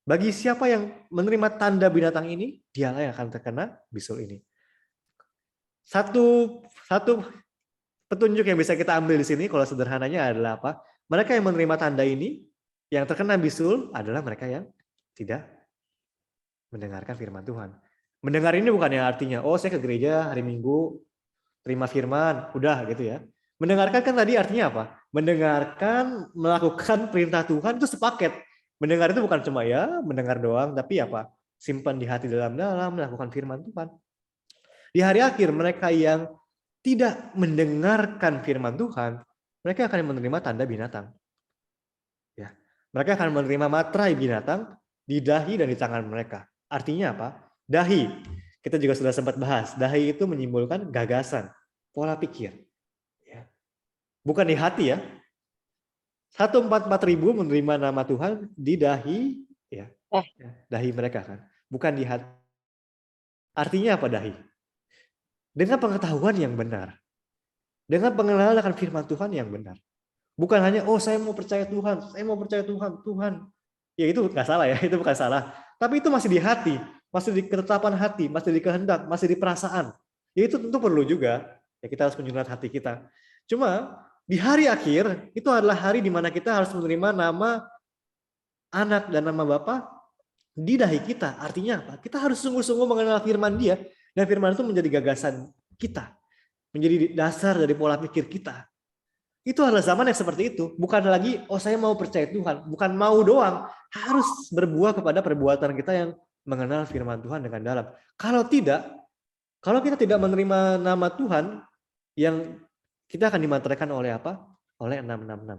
Bagi siapa yang menerima tanda binatang ini, dialah yang akan terkena bisul ini. Satu petunjuk yang bisa kita ambil di sini, kalau sederhananya adalah apa? Mereka yang menerima tanda ini, yang terkena bisul adalah mereka yang tidak mendengarkan firman Tuhan. Mendengar ini bukan yang artinya, oh saya ke gereja hari Minggu, terima firman, udah gitu ya. Mendengarkan kan tadi artinya apa? Mendengarkan, melakukan perintah Tuhan itu sepaket. Mendengar itu bukan cuma ya mendengar doang, tapi apa? Simpan di hati dalam-dalam, melakukan firman Tuhan. Di hari akhir mereka yang tidak mendengarkan firman Tuhan, mereka akan menerima tanda binatang. Ya, mereka akan menerima materai binatang di dahi dan di tangan mereka. Artinya apa? Dahi. Kita juga sudah sempat bahas. Dahi itu menyimbolkan gagasan, pola pikir. Ya. Bukan di hati ya. 144.000 menerima nama Tuhan di dahi, ya, dahi mereka kan. Bukan di hati. Artinya apa dahi? Dengan pengetahuan yang benar. Dengan pengenalan akan firman Tuhan yang benar. Bukan hanya, oh saya mau percaya Tuhan, saya mau percaya Tuhan, Tuhan. Ya itu nggak salah ya, itu bukan salah. Tapi itu masih di hati, masih di ketetapan hati, masih di kehendak, masih di perasaan. Ya itu tentu perlu juga. Ya kita harus menyunat hati kita. Cuma di hari akhir, itu adalah hari di mana kita harus menerima nama anak dan nama Bapa di dahi kita. Artinya apa? Kita harus sungguh-sungguh mengenal firman Dia. Dan firman itu menjadi gagasan kita. Menjadi dasar dari pola pikir kita. Itu adalah zaman yang seperti itu. Bukan lagi, oh saya mau percaya Tuhan. Bukan mau doang. Harus berbuah kepada perbuatan kita yang mengenal firman Tuhan dengan dalam. Kalau tidak, kalau kita tidak menerima nama Tuhan, yang kita akan dimateraikan oleh apa? Oleh 666.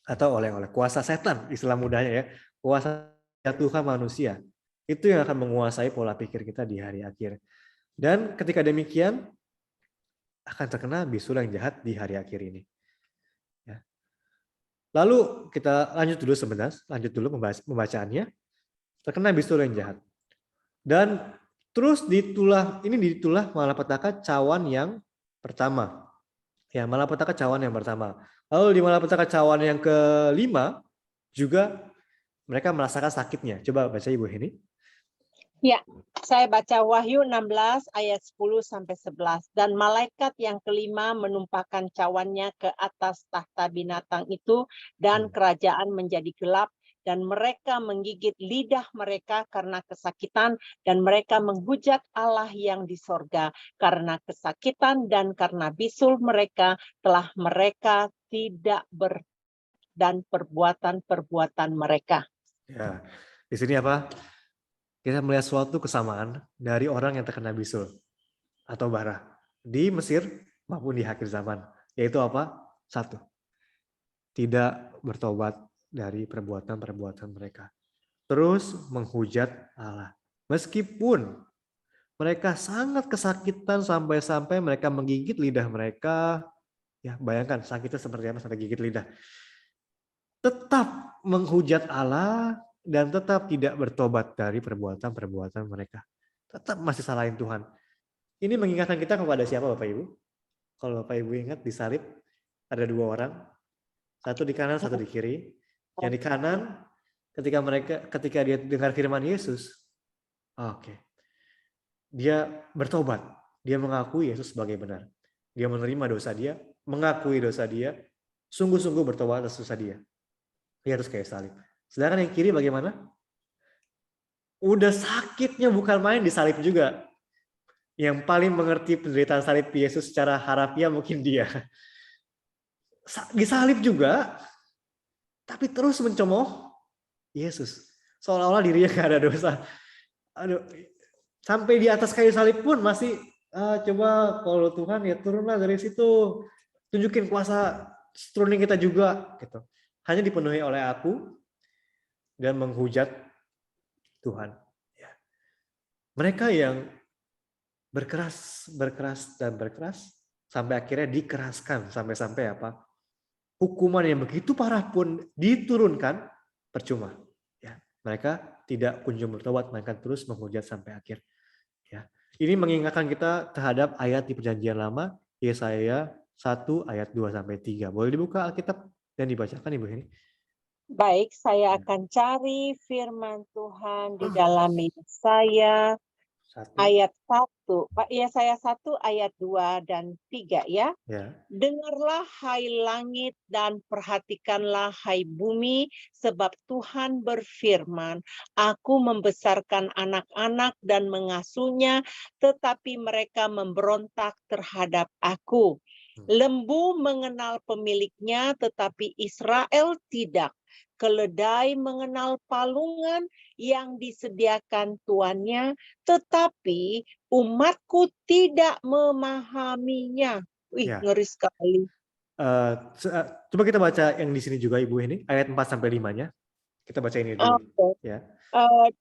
Atau oleh kuasa setan, istilah mudahnya ya. Kuasa Tuhan manusia. Itu yang akan menguasai pola pikir kita di hari akhir. Dan ketika demikian, akan terkena bisul yang jahat di hari akhir ini. Ya. Lalu kita lanjut dulu pembacaannya. Terkena bisul yang jahat. Dan terus ditulah malapetaka cawan yang pertama. Ya, malapetaka cawan yang pertama. Lalu di malapetaka cawan yang kelima juga mereka merasakan sakitnya. Coba baca Ibu Heni. Ya, saya baca Wahyu 16 ayat 10 sampai 11. Dan malaikat yang kelima menumpahkan cawannya ke atas tahta binatang itu dan kerajaan menjadi gelap dan mereka menggigit lidah mereka karena kesakitan dan mereka menghujat Allah yang di sorga karena kesakitan dan karena bisul mereka telah mereka tidak dan perbuatan-perbuatan mereka. Ya, di sini apa? Kita melihat suatu kesamaan dari orang yang terkena bisul atau bara di Mesir maupun di akhir zaman, yaitu apa? Satu, tidak bertobat dari perbuatan-perbuatan mereka. Terus menghujat Allah. Meskipun mereka sangat kesakitan sampai-sampai mereka menggigit lidah mereka, ya bayangkan sakitnya seperti apa sampai gigit lidah. Tetap menghujat Allah dan tetap tidak bertobat dari perbuatan-perbuatan mereka. Tetap masih salahin Tuhan. Ini mengingatkan kita kepada siapa Bapak Ibu? Kalau Bapak Ibu ingat di salib ada 2 orang, satu di kanan, satu di kiri. Yang di kanan ketika dia dengar firman Yesus, oke. Dia bertobat, dia mengakui Yesus sebagai benar. Dia menerima dosa dia, mengakui dosa dia, sungguh-sungguh bertobat atas dosa dia. Dia harus kayak salib. Sedangkan yang kiri bagaimana? Udah sakitnya bukan main di salib juga. Yang paling mengerti penderitaan salib Yesus secara harafiah mungkin dia. Disalib juga, tapi terus mencemooh Yesus. Seolah-olah dirinya gak ada dosa. Aduh, sampai di atas kayu salib pun masih, coba kalau Tuhan ya turunlah dari situ. Tunjukin kuasa, turunin kita juga. Gitu. Hanya dipenuhi oleh aku dan menghujat Tuhan. Ya. Mereka yang berkeras sampai akhirnya dikeraskan sampai apa? Hukuman yang begitu parah pun diturunkan percuma. Ya, mereka tidak kunjung bertobat, mereka terus menghujat sampai akhir. Ya, ini mengingatkan kita terhadap ayat di Perjanjian Lama, Yesaya 1 ayat 2 sampai 3. Boleh dibuka Alkitab dan dibacakan Ibu ini. Baik, saya akan cari firman Tuhan di dalam Yesaya ayat 1. Yesaya 1 ayat 2 dan 3 ya. Ya. Dengarlah hai langit dan perhatikanlah hai bumi, sebab Tuhan berfirman, aku membesarkan anak-anak dan mengasuhnya, tetapi mereka memberontak terhadap aku. Lembu mengenal pemiliknya, tetapi Israel tidak. Keledai mengenal palungan yang disediakan tuannya, tetapi umatku tidak memahaminya. Wih, Ya. ngeri sekali. Coba kita baca yang di sini juga Ibu ini, ayat 4 sampai 5-nya. Kita baca ini dulu. Oke. Ya.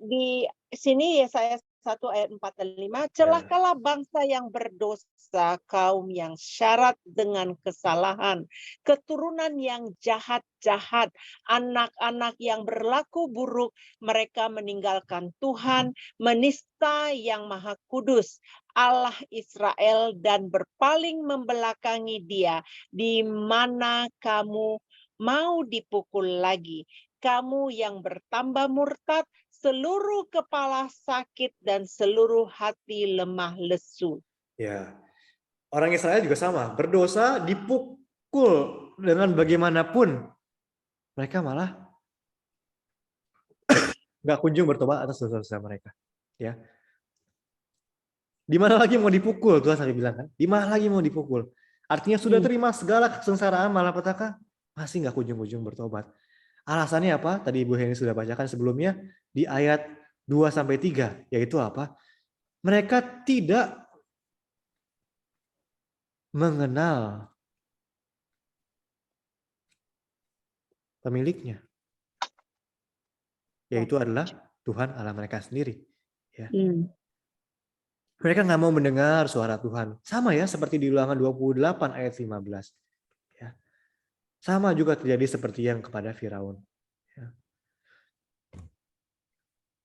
Di sini ya saya 1 ayat 4 dan 5, celakalah bangsa yang berdosa, kaum yang syarat dengan kesalahan, keturunan yang jahat-jahat, anak-anak yang berlaku buruk, mereka meninggalkan Tuhan, menista yang Maha Kudus, Allah Israel, dan berpaling membelakangi Dia. Di mana kamu mau dipukul lagi? Kamu yang bertambah murtad, seluruh kepala sakit dan seluruh hati lemah lesu. Ya. Orang Israel juga sama, berdosa dipukul dengan bagaimanapun. Mereka malah nggak kunjung bertobat atas dosa-dosa mereka. Ya. Di mana lagi mau dipukul? Tuhan sampai bilang kan, di mana lagi mau dipukul? Artinya sudah terima segala kesengsaraan malapetaka, masih nggak kunjung-kunjung bertobat. Alasannya apa? Tadi Ibu Heni sudah bacakan sebelumnya di ayat 2 sampai 3, yaitu apa? Mereka tidak mengenal pemiliknya, yaitu adalah Tuhan Allah mereka sendiri. Ya. Mereka nggak mau mendengar suara Tuhan. Sama ya seperti di Ulangan 28 ayat 15. Ya. Sama juga terjadi seperti yang kepada Firaun. Ya.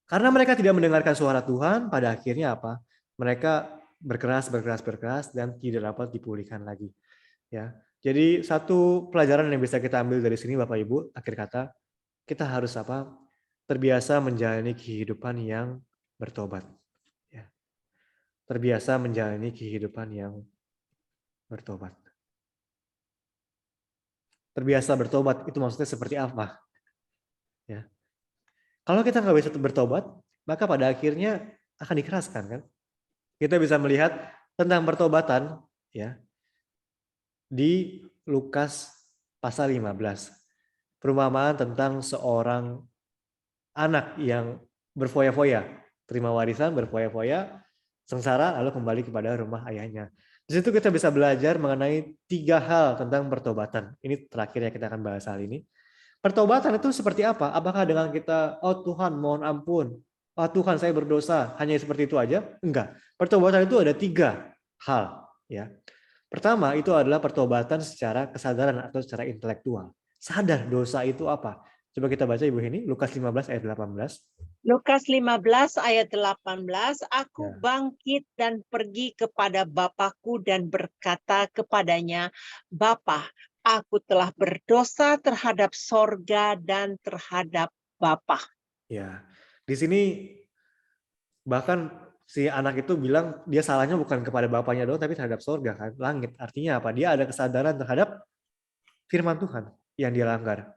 Karena mereka tidak mendengarkan suara Tuhan, pada akhirnya apa? Mereka berkeras dan tidak dapat dipulihkan lagi. Ya. Jadi satu pelajaran yang bisa kita ambil dari sini Bapak Ibu, akhir kata, kita harus apa? Terbiasa menjalani kehidupan yang bertobat. Ya. Terbiasa menjalani kehidupan yang bertobat. Terbiasa bertobat itu maksudnya seperti apa? Ya. Kalau kita nggak bisa bertobat, maka pada akhirnya akan dikeraskan kan? Kita bisa melihat tentang pertobatan ya di Lukas pasal 15. Perumpamaan tentang seorang anak yang berfoya-foya, terima warisan, berfoya-foya, sengsara, lalu kembali kepada rumah ayahnya. Di situ kita bisa belajar mengenai 3 hal tentang pertobatan. Ini terakhir yang kita akan bahas hal ini. Pertobatan itu seperti apa? Apakah dengan kita, oh Tuhan mohon ampun, "Ah Tuhan, saya berdosa," hanya seperti itu aja? Enggak. Pertobatan itu ada 3 hal, ya. Pertama, itu adalah pertobatan secara kesadaran atau secara intelektual. Sadar dosa itu apa. Coba kita baca Ibu Heni, Lukas 15 ayat 18. Lukas 15 ayat 18, aku Ya, bangkit dan pergi kepada Bapakku dan berkata kepadanya, Bapa, aku telah berdosa terhadap sorga dan terhadap Bapa. ya. Di sini bahkan si anak itu bilang dia salahnya bukan kepada bapaknya doang tapi terhadap sorga kan, langit. Artinya apa? Dia ada kesadaran terhadap firman Tuhan yang dia langgar.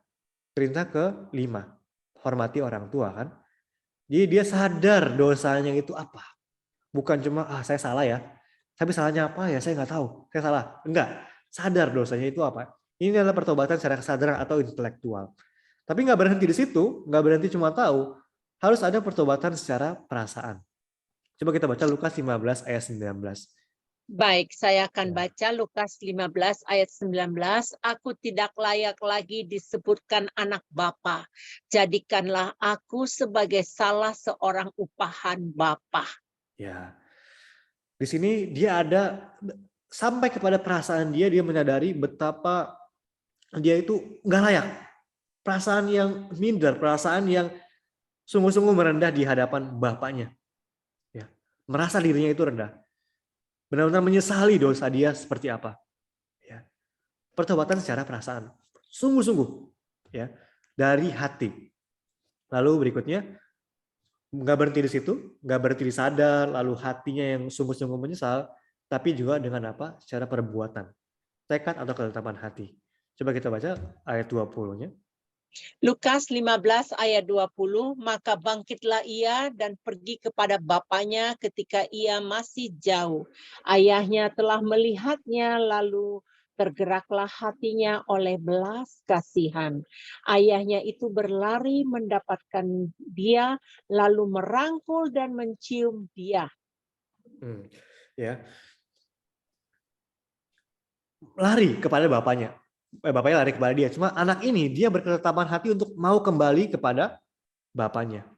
Perintah ke-5, hormati orang tua kan. Jadi dia sadar dosanya itu apa. Bukan cuma saya salah ya. Tapi salahnya apa ya? Saya nggak tahu. Saya salah. Enggak. Sadar dosanya itu apa. Ini adalah pertobatan secara kesadaran atau intelektual. Tapi nggak berhenti di situ. Nggak berhenti cuma tahu. Harus ada pertobatan secara perasaan. Coba kita baca Lukas 15 ayat 19. Baik, saya akan Ya. baca Lukas 15 ayat 19. Aku tidak layak lagi disebutkan anak Bapa. Jadikanlah aku sebagai salah seorang upahan Bapa. Ya. Di sini dia ada sampai kepada perasaan dia menyadari betapa dia itu nggak layak. Perasaan yang minder, perasaan yang sungguh-sungguh merendah di hadapan bapaknya. Ya. Merasa dirinya itu rendah. Benar-benar menyesali dosa dia seperti apa. Ya. Pertobatan secara perasaan. Sungguh-sungguh. Ya. Dari hati. Lalu berikutnya, nggak berhenti di situ, nggak berhenti di sadar, lalu hatinya yang sungguh-sungguh menyesal, tapi juga dengan apa? Secara perbuatan. Tekad atau ketetapan hati. Coba kita baca ayat 20-nya. Lukas 15 ayat 20, maka bangkitlah ia dan pergi kepada bapaknya ketika ia masih jauh. Ayahnya telah melihatnya, lalu tergeraklah hatinya oleh belas kasihan. Ayahnya itu berlari mendapatkan dia, lalu merangkul dan mencium dia. Ya, lari kepada bapaknya. Bapaknya lari kepada dia. Cuma anak ini dia berketetapan hati untuk mau kembali kepada bapaknya.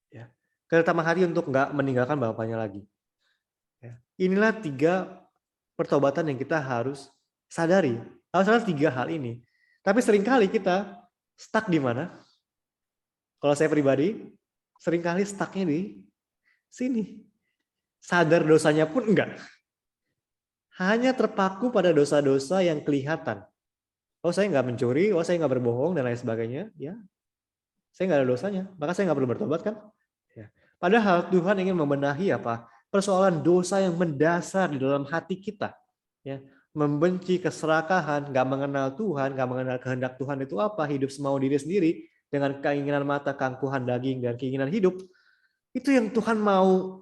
Ya. Ketetapan hati untuk nggak meninggalkan bapaknya lagi. Ya. Inilah 3 pertobatan yang kita harus sadari. Harus sadar 3 hal ini. Tapi seringkali kita stuck di mana? Kalau saya pribadi, seringkali stucknya di sini. Sadar dosanya pun enggak. Hanya terpaku pada dosa-dosa yang kelihatan. Oh saya nggak mencuri, oh saya nggak berbohong dan lain sebagainya. Ya, saya nggak ada dosanya, maka saya nggak perlu bertobat kan? Ya. Padahal Tuhan ingin membenahi apa? Persoalan dosa yang mendasar di dalam hati kita. Ya, membenci, keserakahan, nggak mengenal Tuhan, nggak mengenal kehendak Tuhan itu apa? Hidup semau diri sendiri dengan keinginan mata, keangkuhan daging dan keinginan hidup. Itu yang Tuhan mau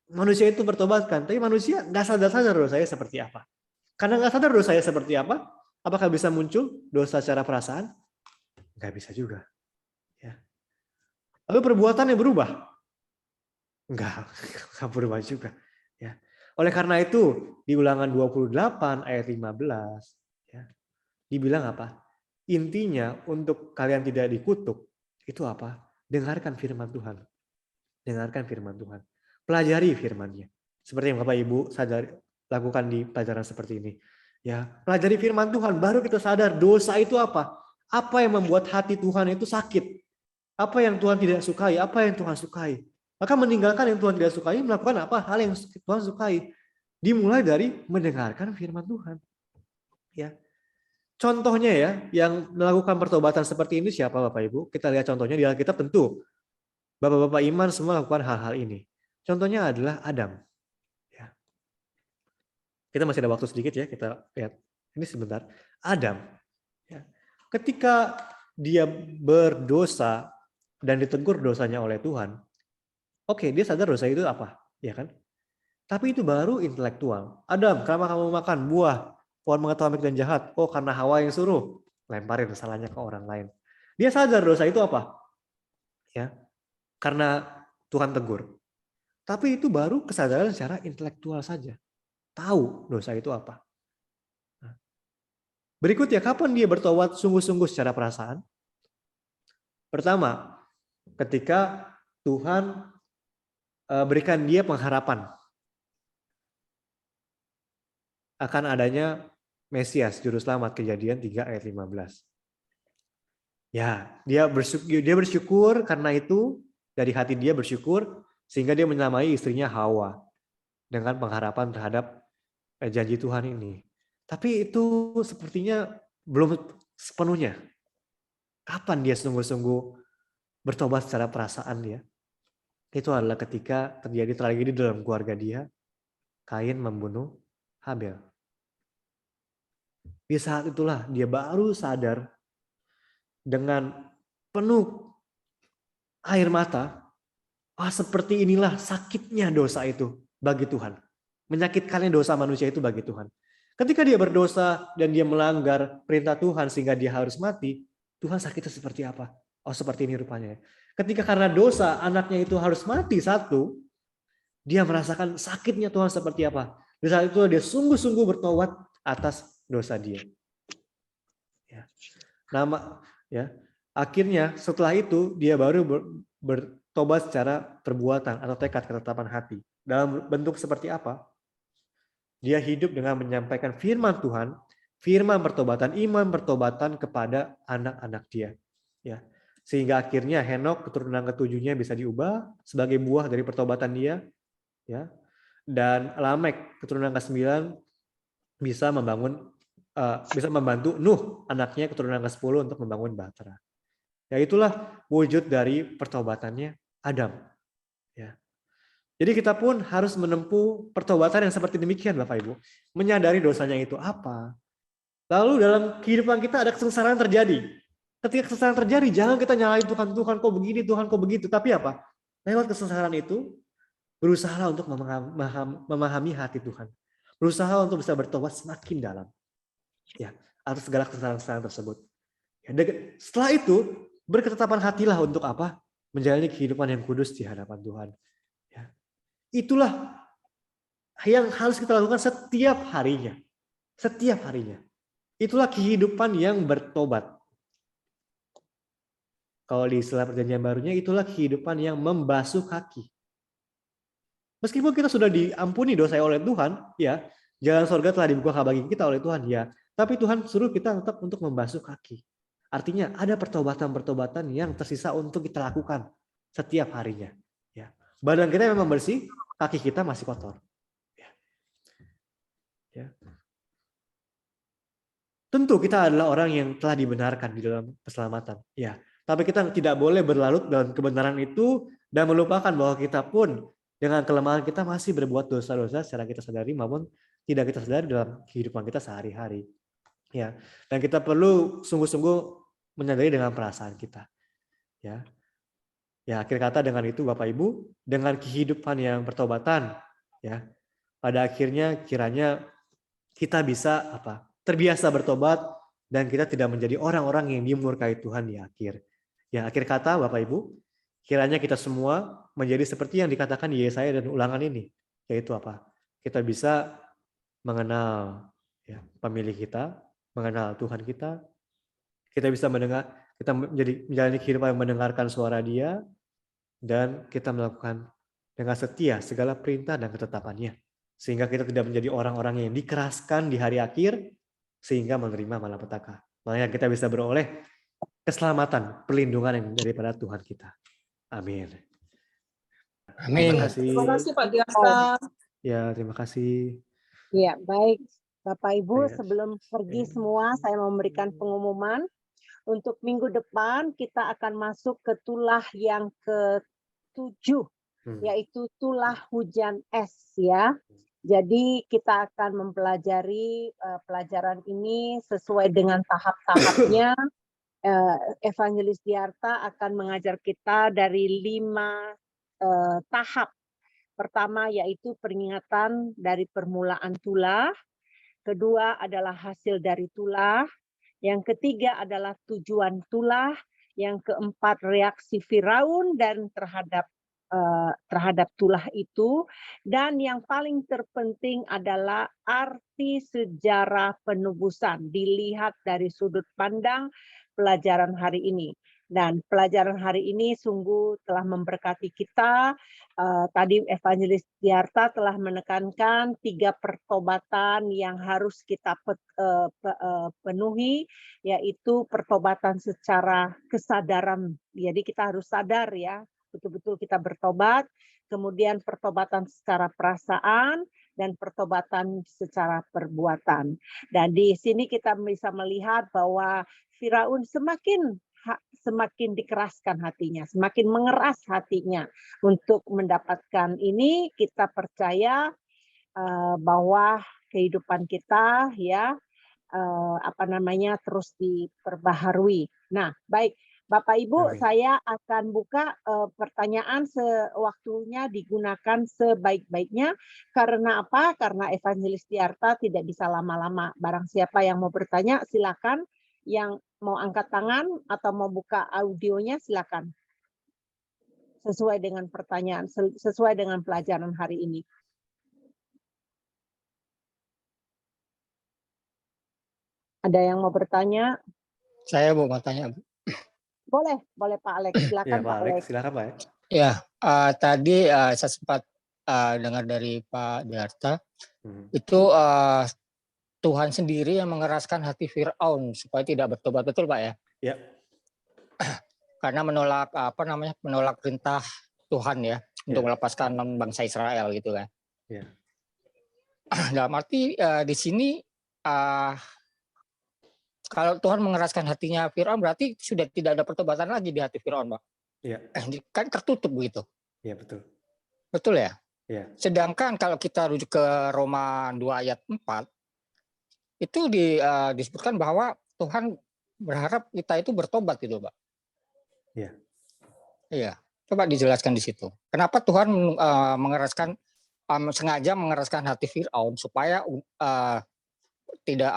manusia itu bertobatkan. Tapi manusia nggak sadar-sadar dosanya seperti apa. Karena nggak sadar dosanya seperti apa, apakah bisa muncul dosa secara perasaan? Nggak bisa juga. Ya. Lalu perbuatannya berubah? Enggak, enggak berubah juga. Ya. Oleh karena itu, di Ulangan 28 ayat 15, ya, dibilang apa? Intinya untuk kalian tidak dikutuk, itu apa? Dengarkan firman Tuhan. Dengarkan firman Tuhan. Pelajari firman-Nya. Seperti yang Bapak Ibu sadar lakukan di pelajaran seperti ini. Ya, pelajari firman Tuhan, baru kita sadar dosa itu apa? Apa yang membuat hati Tuhan itu sakit? Apa yang Tuhan tidak sukai? Apa yang Tuhan sukai? Maka meninggalkan yang Tuhan tidak sukai, melakukan apa? Hal yang Tuhan sukai. Dimulai dari mendengarkan firman Tuhan. Ya. Contohnya ya, yang melakukan pertobatan seperti ini siapa Bapak Ibu? Kita lihat contohnya di Alkitab tentu. Bapak-bapak iman semua lakukan hal-hal ini. Contohnya adalah Adam. Ya. Kita masih ada waktu sedikit ya, kita lihat. Ini sebentar. Adam. Ya. Ketika dia berdosa dan ditegur dosanya oleh Tuhan, oke, dia sadar dosa itu apa, ya kan? Tapi itu baru intelektual. Adam, kenapa kamu makan buah pohon mengetahui baik dan jahat? Oh, karena Hawa yang suruh. Lemparin kesalahannya ke orang lain. Dia sadar dosa itu apa? Ya, karena Tuhan tegur. Tapi itu baru kesadaran secara intelektual saja. Tahu dosa itu apa. Nah, berikutnya, kapan dia bertobat sungguh-sungguh secara perasaan? Pertama, ketika Tuhan berikan dia pengharapan akan adanya Mesias, Juru Selamat, Kejadian 3 ayat 15. Ya, dia bersyukur karena itu, dari hati dia bersyukur, sehingga dia menyamai istrinya Hawa dengan pengharapan terhadap janji Tuhan ini. Tapi itu sepertinya belum sepenuhnya. Kapan dia sungguh-sungguh bertobat secara perasaan dia? Itu adalah ketika terjadi tragedi dalam keluarga dia, Kain membunuh Habel. Di saat itulah dia baru sadar dengan penuh air mata, seperti inilah sakitnya dosa itu bagi Tuhan. Menyakitkannya dosa manusia itu bagi Tuhan. Ketika dia berdosa dan dia melanggar perintah Tuhan sehingga dia harus mati, Tuhan sakitnya seperti apa? Oh, seperti ini rupanya. Ketika karena dosa anaknya itu harus mati satu, dia merasakan sakitnya Tuhan seperti apa. Di saat itu dia sungguh-sungguh bertobat atas dosa dia. Ya. Akhirnya setelah itu dia baru bertobat secara perbuatan atau tekad ketetapan hati. Dalam bentuk seperti apa? Dia hidup dengan menyampaikan firman Tuhan, firman pertobatan, iman pertobatan kepada anak-anak dia. Ya. Sehingga akhirnya Henok keturunan ketujuhnya bisa diubah sebagai buah dari pertobatan dia. Ya. Dan Lamek keturunan ke-9 bisa membantu Nuh anaknya keturunan ke-10 untuk membangun Bahtera. Ya itulah wujud dari pertobatannya Adam. Ya. Jadi kita pun harus menempuh pertobatan yang seperti demikian Bapak Ibu. Menyadari dosanya itu apa. Lalu dalam kehidupan kita ada kesengsaraan terjadi. Ketika kesengsaraan terjadi, jangan kita nyalain Tuhan, Tuhan kok begini, Tuhan kok begitu. Tapi apa? Lewat kesengsaraan itu, berusaha untuk memahami hati Tuhan. Berusaha untuk bisa bertobat semakin dalam. Ya, atas segala kesalahan-kesalahan tersebut. Ya, setelah itu, berketetapan hatilah untuk apa? Menjalani kehidupan yang kudus di hadapan Tuhan. Ya. Itulah yang harus kita lakukan setiap harinya. Setiap harinya. Itulah kehidupan yang bertobat. Kalau di istilah perjanjian barunya, itulah kehidupan yang membasuh kaki. Meskipun kita sudah diampuni dosa oleh Tuhan, ya, jalan surga telah dibuka bagi kita oleh Tuhan, ya. Tapi Tuhan suruh kita tetap untuk membasuh kaki. Artinya ada pertobatan-pertobatan yang tersisa untuk kita lakukan setiap harinya. Ya. Badan kita memang bersih, kaki kita masih kotor. Ya. Ya. Tentu kita adalah orang yang telah dibenarkan di dalam keselamatan. Ya. Tapi kita tidak boleh berlarut dalam kebenaran itu dan melupakan bahwa kita pun dengan kelemahan kita masih berbuat dosa-dosa secara kita sadari maupun tidak kita sadari dalam kehidupan kita sehari-hari. Ya. Dan kita perlu sungguh-sungguh menyadari dengan perasaan kita. Ya. Ya, akhir kata dengan itu Bapak Ibu, dengan kehidupan yang pertobatan, ya. Pada akhirnya kiranya kita bisa terbiasa bertobat dan kita tidak menjadi orang-orang yang dimurkai Tuhan di akhir. Ya, akhir kata Bapak Ibu, kiranya kita semua menjadi seperti yang dikatakan di Yesaya dan Ulangan ini, yaitu apa? Kita bisa mengenal ya, pemilih kita, mengenal Tuhan kita bisa mendengar, kita menjalani kehidupan yang mendengarkan suara Dia, dan kita melakukan dengan setia segala perintah dan ketetapannya. Sehingga kita tidak menjadi orang-orang yang dikeraskan di hari akhir, sehingga menerima malapetaka. Makanya kita bisa beroleh keselamatan, perlindungan yang daripada Tuhan kita. Amin. Amin. Terima kasih. Terima kasih Pak Diasta. Ya, terima kasih. Ya, baik. Bapak Ibu, Ya. sebelum pergi semua, saya memberikan pengumuman. Untuk minggu depan kita akan masuk ke tulah yang ke-7, yaitu tulah hujan es ya. Jadi kita akan mempelajari pelajaran ini sesuai dengan tahap-tahapnya. Evangelis Diarta akan mengajar kita dari 5 tahap. Pertama yaitu peringatan dari permulaan tulah. Kedua adalah hasil dari tulah. Yang ketiga adalah tujuan tulah, yang keempat reaksi Firaun dan terhadap tulah itu, dan yang paling terpenting adalah arti sejarah penebusan dilihat dari sudut pandang pelajaran hari ini. Dan pelajaran hari ini sungguh telah memberkati kita. Tadi Evangelis Diarta telah menekankan 3 pertobatan yang harus kita penuhi, yaitu pertobatan secara kesadaran. Jadi kita harus sadar ya, betul-betul kita bertobat, kemudian pertobatan secara perasaan, dan pertobatan secara perbuatan. Dan di sini kita bisa melihat bahwa Firaun semakin dikeraskan hatinya, semakin mengeras hatinya. Untuk mendapatkan ini, kita percaya bahwa kehidupan kita ya terus diperbaharui. Nah, baik Bapak Ibu, Amin. saya akan buka pertanyaan sewaktunya digunakan sebaik-baiknya. Karena apa? Karena Evangelis Diarta tidak bisa lama-lama. Barang siapa yang mau bertanya, silakan. Yang mau angkat tangan atau mau buka audionya, silakan. Sesuai dengan pertanyaan, sesuai dengan pelajaran hari ini. Ada yang mau bertanya? Saya mau tanya, Bu. Boleh Pak Alex, silakan Ya, Pak Pak Alex, Alex. silakan Pak. Ya, tadi saya sempat dengar dari Pak Diarta, itu Tuhan sendiri yang mengeraskan hati Firaun supaya tidak bertobat, betul Pak ya? Ya. Karena menolak perintah Tuhan ya, untuk melepaskan bangsa Israel gitu kan. Ya. Dalam arti di sini kalau Tuhan mengeraskan hatinya Firaun berarti sudah tidak ada pertobatan lagi di hati Firaun, Pak. Iya. Kan tertutup begitu. Iya, betul. Betul ya? Iya. Sedangkan kalau kita rujuk ke Roma 2 ayat 4, itu disebutkan bahwa Tuhan berharap kita itu bertobat gitu, Pak. Iya. Iya. Coba dijelaskan di situ. Kenapa Tuhan sengaja mengeraskan hati Firaun supaya tidak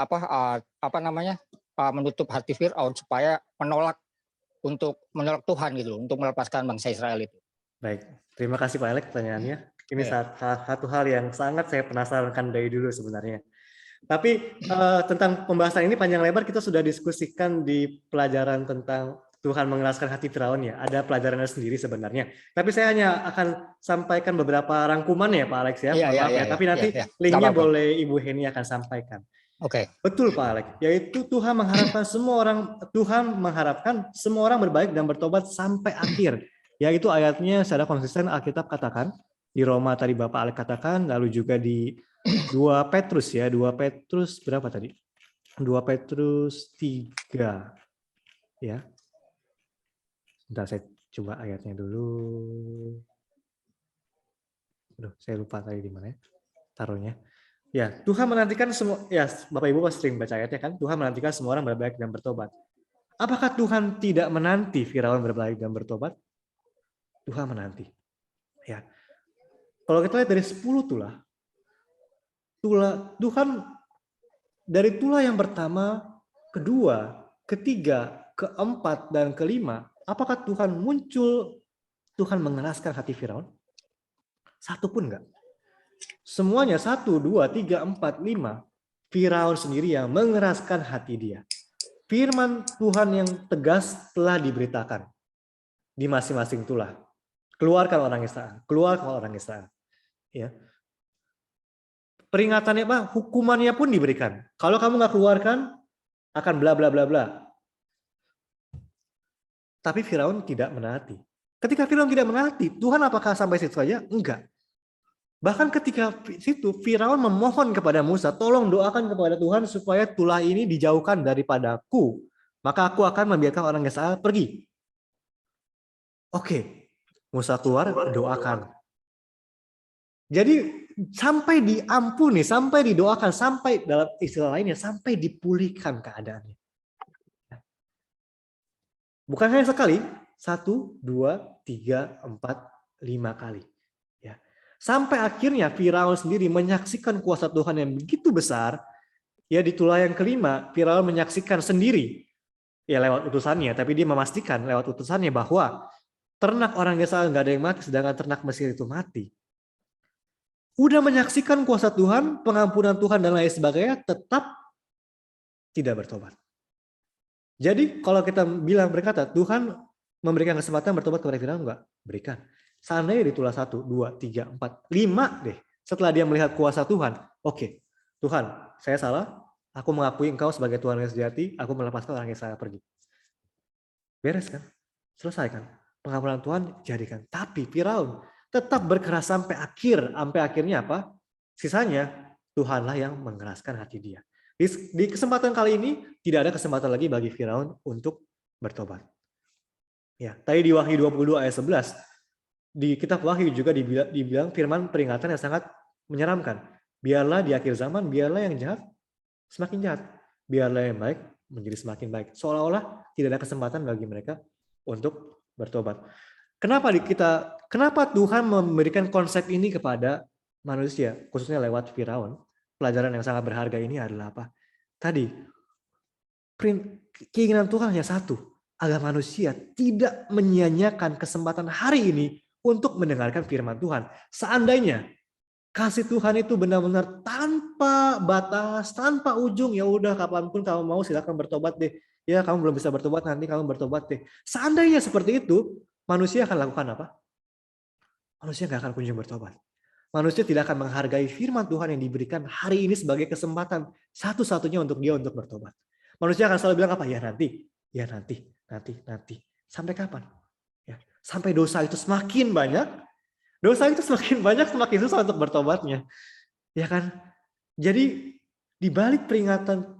menutup hati Firaun supaya menolak Tuhan gitu, untuk melepaskan bangsa Israel itu. Baik, terima kasih Pak Alex pertanyaannya. Ini Ya. satu hal yang sangat saya penasarankan dari dulu sebenarnya. Tapi tentang pembahasan ini panjang lebar kita sudah diskusikan di pelajaran tentang Tuhan mengeraskan hati Firaun ya. Ada pelajarannya sendiri sebenarnya. Tapi saya hanya akan sampaikan beberapa rangkuman ya Pak Alex ya. Iya, Mohon maaf iya, ya. Tapi nanti iya. linknya Nggak apa-apa. boleh Ibu Heni akan sampaikan. Oke. Betul Pak Alex. Yaitu Tuhan mengharapkan semua orang berbaik dan bertobat sampai akhir. Yaitu ayatnya secara konsisten Alkitab katakan. Di Roma tadi Bapak Alex katakan. Lalu juga di 2 Petrus ya. 2 Petrus berapa tadi? 2 Petrus 3. Ya. Bentar saya coba ayatnya dulu. Aduh, saya lupa tadi di mana ya taruhnya. Ya, Tuhan menantikan semua, ya Bapak Ibu sering baca ayatnya kan, Tuhan menantikan semua orang berbaik dan bertobat. Apakah Tuhan tidak menanti Firaun berbaik dan bertobat? Tuhan menanti. Ya. Kalau kita lihat dari 10 tulah Tuhan dari tulah yang pertama, kedua, ketiga, keempat, dan kelima, apakah Tuhan mengeraskan hati Firaun? Satu pun enggak. Semuanya 1, 2, 3, 4, 5. Firaun sendiri yang mengeraskan hati dia. Firman Tuhan yang tegas telah diberitakan di masing-masing tulah. Keluarkan orang Israel. Keluarkan orang Israel. Ya. Peringatannya apa? Hukumannya pun diberikan. Kalau kamu nggak keluarkan, akan bla bla bla bla. Tapi Firaun tidak menaati. Ketika Firaun tidak menaati, Tuhan apakah sampai situ saja? Enggak. Bahkan ketika situ Firaun memohon kepada Musa, tolong doakan kepada Tuhan supaya tulah ini dijauhkan daripadaku. Maka aku akan membiarkan orang Israel pergi. Oke, Musa keluar, doakan. Jadi sampai diampuni, sampai didoakan, sampai dalam istilah lainnya, sampai dipulihkan keadaannya. Bukan hanya sekali, 1, 2, 3, 4, 5 kali. Sampai akhirnya Firaun sendiri menyaksikan kuasa Tuhan yang begitu besar. Ya di tulah yang kelima, Firaun menyaksikan sendiri. Ya lewat utusannya, tapi dia memastikan lewat utusannya bahwa ternak orang Israel nggak ada yang mati, sedangkan ternak Mesir itu mati. Udah menyaksikan kuasa Tuhan, pengampunan Tuhan dan lain sebagainya, tetap tidak bertobat. Jadi kalau kita berkata, Tuhan memberikan kesempatan bertobat kepada Firaun, enggak? Berikan. Seandainya ditulis 1, 2, 3, 4, 5 deh. Setelah dia melihat kuasa Tuhan, oke, Tuhan, saya salah, aku mengakui Engkau sebagai Tuhan yang sejati, aku melepaskan orang yang saya pergi. Beres kan? Selesai kan? Pengampunan Tuhan jadikan. Tapi Firaun tetap berkeras sampai akhir. Sampai akhirnya apa? Sisanya Tuhanlah yang mengeraskan hati dia. Di kesempatan kali ini tidak ada kesempatan lagi bagi Firaun untuk bertobat. Ya, tadi di Wahyu 22 ayat 11 di kitab Wahyu juga dibilang firman peringatan yang sangat menyeramkan. Biarlah di akhir zaman, biarlah yang jahat semakin jahat, biarlah yang baik menjadi semakin baik. Seolah-olah tidak ada kesempatan bagi mereka untuk bertobat. Kenapa Tuhan memberikan konsep ini kepada manusia, khususnya lewat Firaun? Pelajaran yang sangat berharga ini adalah apa? Tadi, keinginan Tuhan hanya satu, agar manusia tidak menyia-nyiakan kesempatan hari ini untuk mendengarkan firman Tuhan. Seandainya kasih Tuhan itu benar-benar tanpa batas, tanpa ujung, ya udah kapanpun kamu mau silakan bertobat deh. Ya kamu belum bisa bertobat, nanti kamu bertobat deh. Seandainya seperti itu, manusia akan lakukan apa? Manusia nggak akan kunjung bertobat. Manusia tidak akan menghargai firman Tuhan yang diberikan hari ini sebagai kesempatan satu-satunya untuk dia untuk bertobat. Manusia akan selalu bilang apa? Ya nanti. Sampai kapan? Ya, sampai dosa itu semakin banyak. Dosa itu semakin banyak, semakin susah untuk bertobatnya. Ya kan? Jadi di balik peringatan,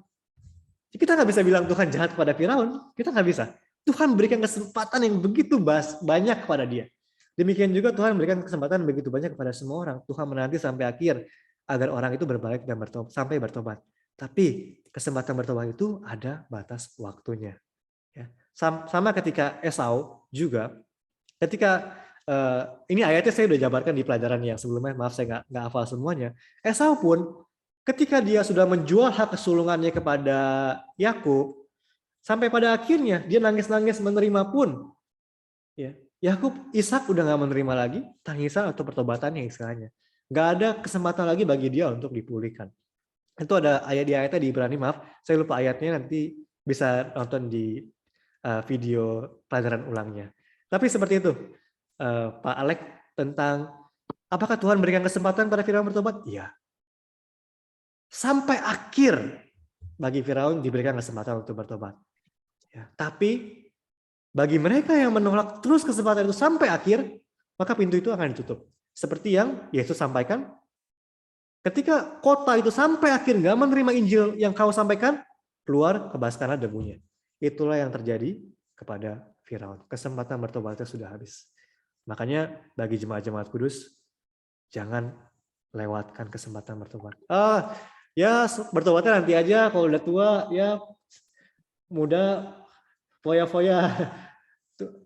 kita nggak bisa bilang Tuhan jahat kepada Firaun. Kita nggak bisa. Tuhan berikan kesempatan yang begitu banyak kepada dia. Demikian juga Tuhan memberikan kesempatan begitu banyak kepada semua orang. Tuhan menanti sampai akhir agar orang itu berbalik dan sampai bertobat. Tapi kesempatan bertobat itu ada batas waktunya. Ya. Sama ketika Esau juga, ketika ini ayatnya saya udah jabarkan di pelajaran yang sebelumnya, maaf saya nggak hafal semuanya. Esau pun ketika dia sudah menjual hak kesulungannya kepada Yakub, sampai pada akhirnya dia nangis-nangis menerima pun, ya Ishak udah nggak menerima lagi tangisan atau pertobatannya istilahnya. Nggak ada kesempatan lagi bagi dia untuk dipulihkan. Itu ada ayatnya di Ibrani, maaf saya lupa ayatnya, nanti bisa nonton di video pelajaran ulangnya. Tapi seperti itu Pak Alek, tentang apakah Tuhan berikan kesempatan pada Firaun bertobat? Iya. Sampai akhir bagi Firaun diberikan kesempatan untuk bertobat. Ya, tapi bagi mereka yang menolak terus kesempatan itu sampai akhir, maka pintu itu akan ditutup. Seperti yang Yesus sampaikan, ketika kota itu sampai akhir nggak menerima Injil yang kau sampaikan, keluar kebaskanlah debunya. Itulah yang terjadi kepada Firaun. Kesempatan bertobatnya sudah habis. Makanya bagi jemaat-jemaat kudus, jangan lewatkan kesempatan bertobat. Ya bertobatnya nanti aja, kalau udah tua, ya muda foya-foya,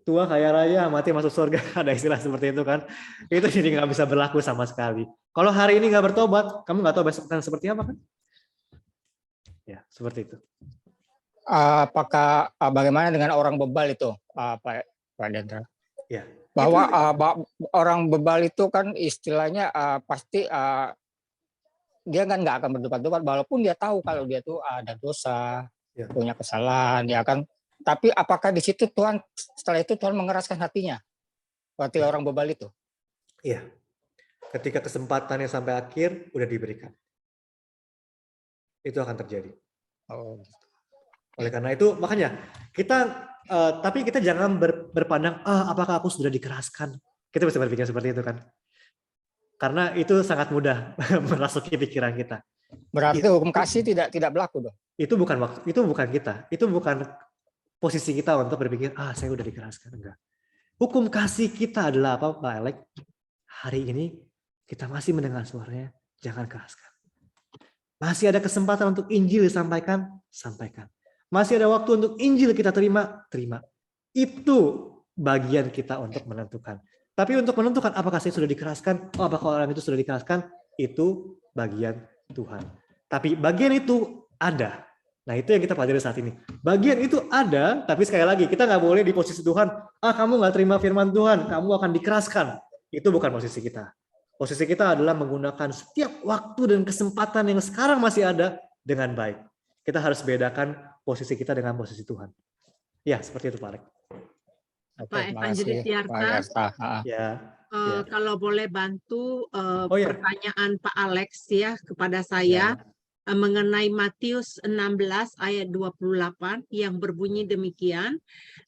tua kaya raya, mati masuk surga, ada istilah seperti itu kan. Itu jadi nggak bisa berlaku sama sekali. Kalau hari ini nggak bertobat, kamu nggak tahu besok akan seperti apa kan? Ya, seperti itu. Apakah bagaimana dengan orang bebal itu, Pak Dendra? Ya. Bahwa orang bebal itu kan istilahnya pasti dia kan nggak akan bertobat-tobat walaupun dia tahu kalau dia tuh ada dosa, ya, punya kesalahan, ya kan. Tapi apakah di situ Tuhan setelah itu Tuhan mengeraskan hatinya berarti ya, orang bebal itu? Iya. Ketika kesempatannya sampai akhir udah diberikan, itu akan terjadi. Oh. Oleh karena itu makanya kita tapi kita jangan berpandang apakah aku sudah dikeraskan. Kita bisa berpikir seperti itu kan. Karena itu sangat mudah merasuki pikiran kita. Berarti hukum kasih tidak berlaku dong. Itu bukan kita. Itu bukan posisi kita untuk berpikir saya udah dikeraskan, enggak. Hukum kasih kita adalah apa, Pak Alek? Hari ini kita masih mendengar suaranya, jangan keraskan. Masih ada kesempatan untuk Injil disampaikan, sampaikan. Masih ada waktu untuk Injil kita terima. Itu bagian kita untuk menentukan. Tapi untuk menentukan apakah saya sudah dikeraskan, apakah orang itu sudah dikeraskan, itu bagian Tuhan. Tapi bagian itu ada. Nah itu yang kita pelajari saat ini. Bagian itu ada, tapi sekali lagi kita nggak boleh di posisi Tuhan. Kamu nggak terima firman Tuhan, kamu akan dikeraskan. Itu bukan posisi kita. Posisi kita adalah menggunakan setiap waktu dan kesempatan yang sekarang masih ada dengan baik. Kita harus bedakan posisi kita dengan posisi Tuhan. Ya, seperti itu Pak Alex. Oke, Pak Evangelis makasih Pak Diarta, Diarta. Ya, ya. kalau boleh bantu Oh ya, pertanyaan Pak Alex ya kepada saya ya. mengenai Matius 16 ayat 28 yang berbunyi demikian.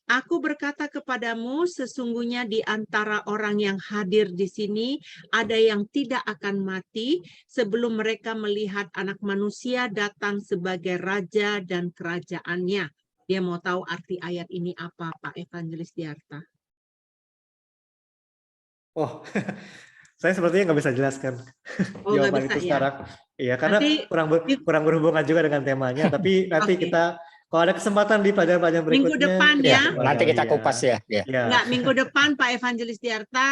Aku berkata kepadamu, sesungguhnya di antara orang yang hadir di sini ada yang tidak akan mati sebelum mereka melihat Anak Manusia datang sebagai Raja dan kerajaannya. Dia mau tahu arti ayat ini apa, Pak Evangelis Diarta? Oh, saya sepertinya nggak bisa jelaskan Oh, nggak jawaban bisa itu ya. sekarang. Iya, karena Nanti kurang berhubungan juga dengan temanya. Tapi nanti Oke. kita kalau ada kesempatan di pelajaran Minggu berikutnya, depan kita Ya, ya. coba nanti kali kita kupas ya. Ya. Ya, Enggak, minggu depan Pak Evangelis Diarta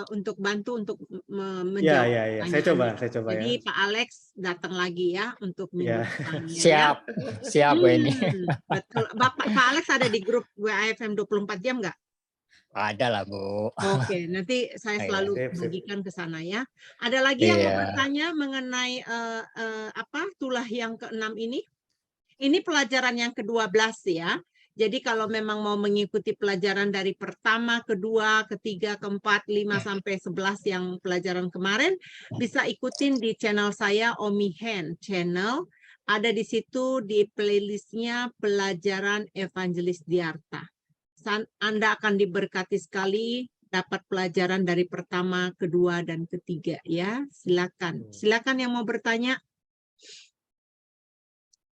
untuk bantu untuk menjawab ya. Saya pertanyaannya. coba Jadi ya. Pak Alex datang lagi ya untuk minggu Ya, depannya ya. Siap, siap ini. Betul. Pak Alex ada di grup WAFM 24 jam nggak? Ada lah Bu. Oke, nanti saya Iya. selalu Sip. bagikan ke sana ya. Ada lagi yang mau Iya. bertanya mengenai tulah yang ke-6 ini? Ini pelajaran yang ke-12 ya. Jadi kalau memang mau mengikuti pelajaran dari pertama, kedua, ketiga, keempat, 5 sampai 11 yang pelajaran kemarin, bisa ikutin di channel saya Omihen channel. Ada di situ di playlistnya pelajaran Evangelis Diarta. Anda akan diberkati sekali dapat pelajaran dari pertama, kedua, dan ketiga ya. Silakan. Silakan yang mau bertanya.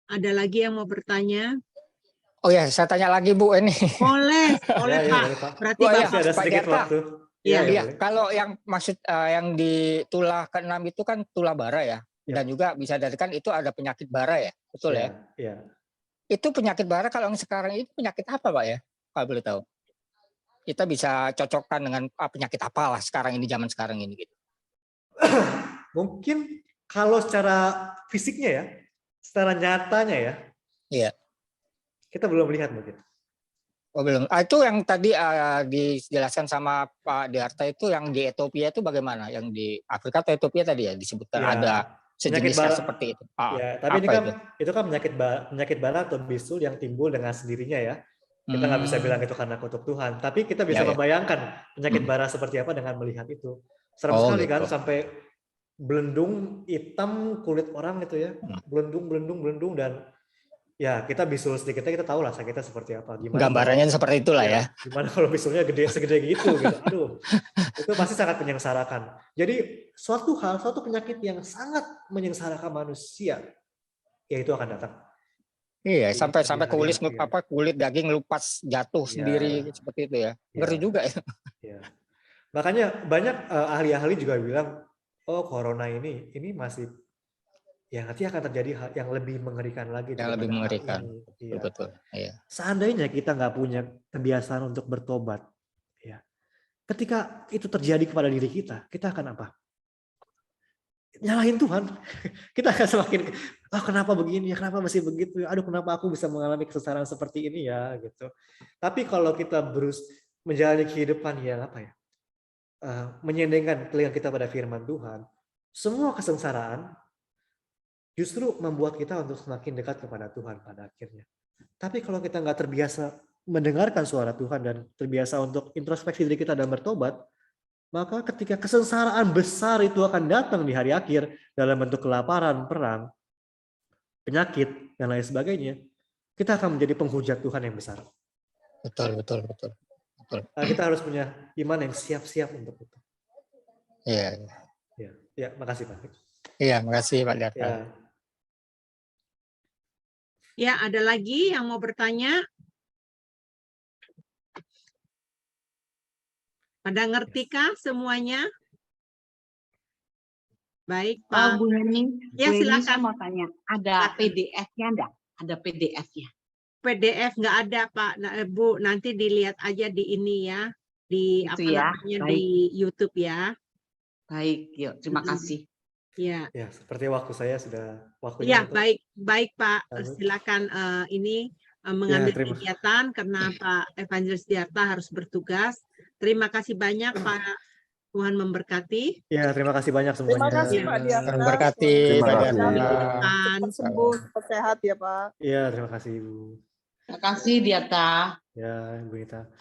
Ada lagi yang mau bertanya? Oh ya, saya tanya lagi Bu ini. Boleh Ya, Pak. boleh, Pak. Berarti Oh, iya. Bapak Masih ada Pak sedikit Diarta. waktu. Iya. Iya, boleh. kalau yang maksud yang di tulah ke-6 itu kan tulah bara ya. Ya. Dan juga bisa dikatakan itu ada penyakit bara ya. Betul ya? Ya. Itu penyakit bara kalau yang sekarang itu penyakit apa Pak ya? Kalau boleh tahu. Kita bisa cocokkan dengan penyakit apalah sekarang ini, zaman sekarang ini gitu. Mungkin kalau secara fisiknya ya, secara nyatanya ya, Iya. kita belum lihat mungkin. Oh belum. Itu yang tadi dijelaskan sama Pak Diarta itu yang di Ethiopia itu bagaimana? Yang di Afrika atau Ethiopia tadi ya disebutkan Ya, ada sejenisnya bara seperti itu. Ya, tapi ini kan itu? itu kan penyakit bara atau bisul yang timbul dengan sendirinya ya. Kita nggak bisa bilang itu karena kutuk Tuhan, tapi kita bisa membayangkan penyakit bara seperti apa dengan melihat itu. Serem sekali kan, sampai belendung hitam kulit orang gitu ya, belendung dan ya kita bisul sedikitnya kita tahu lah sakitnya seperti apa. Gimana gambarannya seperti itulah ya. Gimana kalau bisulnya segede gitu gitu. Aduh, itu pasti sangat menyengsarakan. Jadi suatu penyakit yang sangat menyengsarakan manusia, ya itu akan datang. Iya, sampai kulit daging lupas jatuh sendiri seperti itu ya. Ngeri juga ya. Ya. Makanya banyak ahli-ahli juga bilang, oh corona ini masih ya nanti akan terjadi hal yang lebih mengerikan lagi. Yang lebih mengerikan. Betul. Iya. Seandainya kita nggak punya kebiasaan untuk bertobat, ya, ketika itu terjadi kepada diri kita akan apa? Nyalahin Tuhan. Kita akan semakin, kenapa begini ya, kenapa masih begitu ya, aduh kenapa aku bisa mengalami kesesaran seperti ini ya gitu. Tapi kalau kita menjalani kehidupan yang menyendengkan telinga kita pada firman Tuhan, semua kesengsaraan justru membuat kita untuk semakin dekat kepada Tuhan pada akhirnya. Tapi kalau kita nggak terbiasa mendengarkan suara Tuhan dan terbiasa untuk introspeksi diri kita dan bertobat, maka ketika kesengsaraan besar itu akan datang di hari akhir dalam bentuk kelaparan, perang, penyakit, dan lain sebagainya, kita akan menjadi penghujat Tuhan yang besar. Betul. Nah, kita harus punya iman yang siap-siap untuk itu. Iya, makasih Pak. Iya, makasih Pak Diarta. Ya, ada lagi yang mau bertanya? Pada ngertikah semuanya? Baik, Pak. Bu Heni, Ya, silakan. saya mau tanya, ada PDF-nya enggak? Ada PDF-nya? PDF nggak ada, Pak. Bu, nanti dilihat aja di ini ya, di di YouTube ya. Baik, yuk, terima kasih. Ya. Ya, seperti waktu saya sudah Ya, waktunya. baik Pak. Silakan ini mengambil kegiatan karena Pak Evangelis Diarta harus bertugas. Terima kasih banyak Pak. Tuhan memberkati. Ya, terima kasih banyak semuanya. Terima kasih Pak Diarta. Memberkati Pak Diarta. Cepat sembuh, cepat sehat ya Pak. Iya, terima kasih Ibu. Terima kasih Diarta. Ya, Ibu Nita.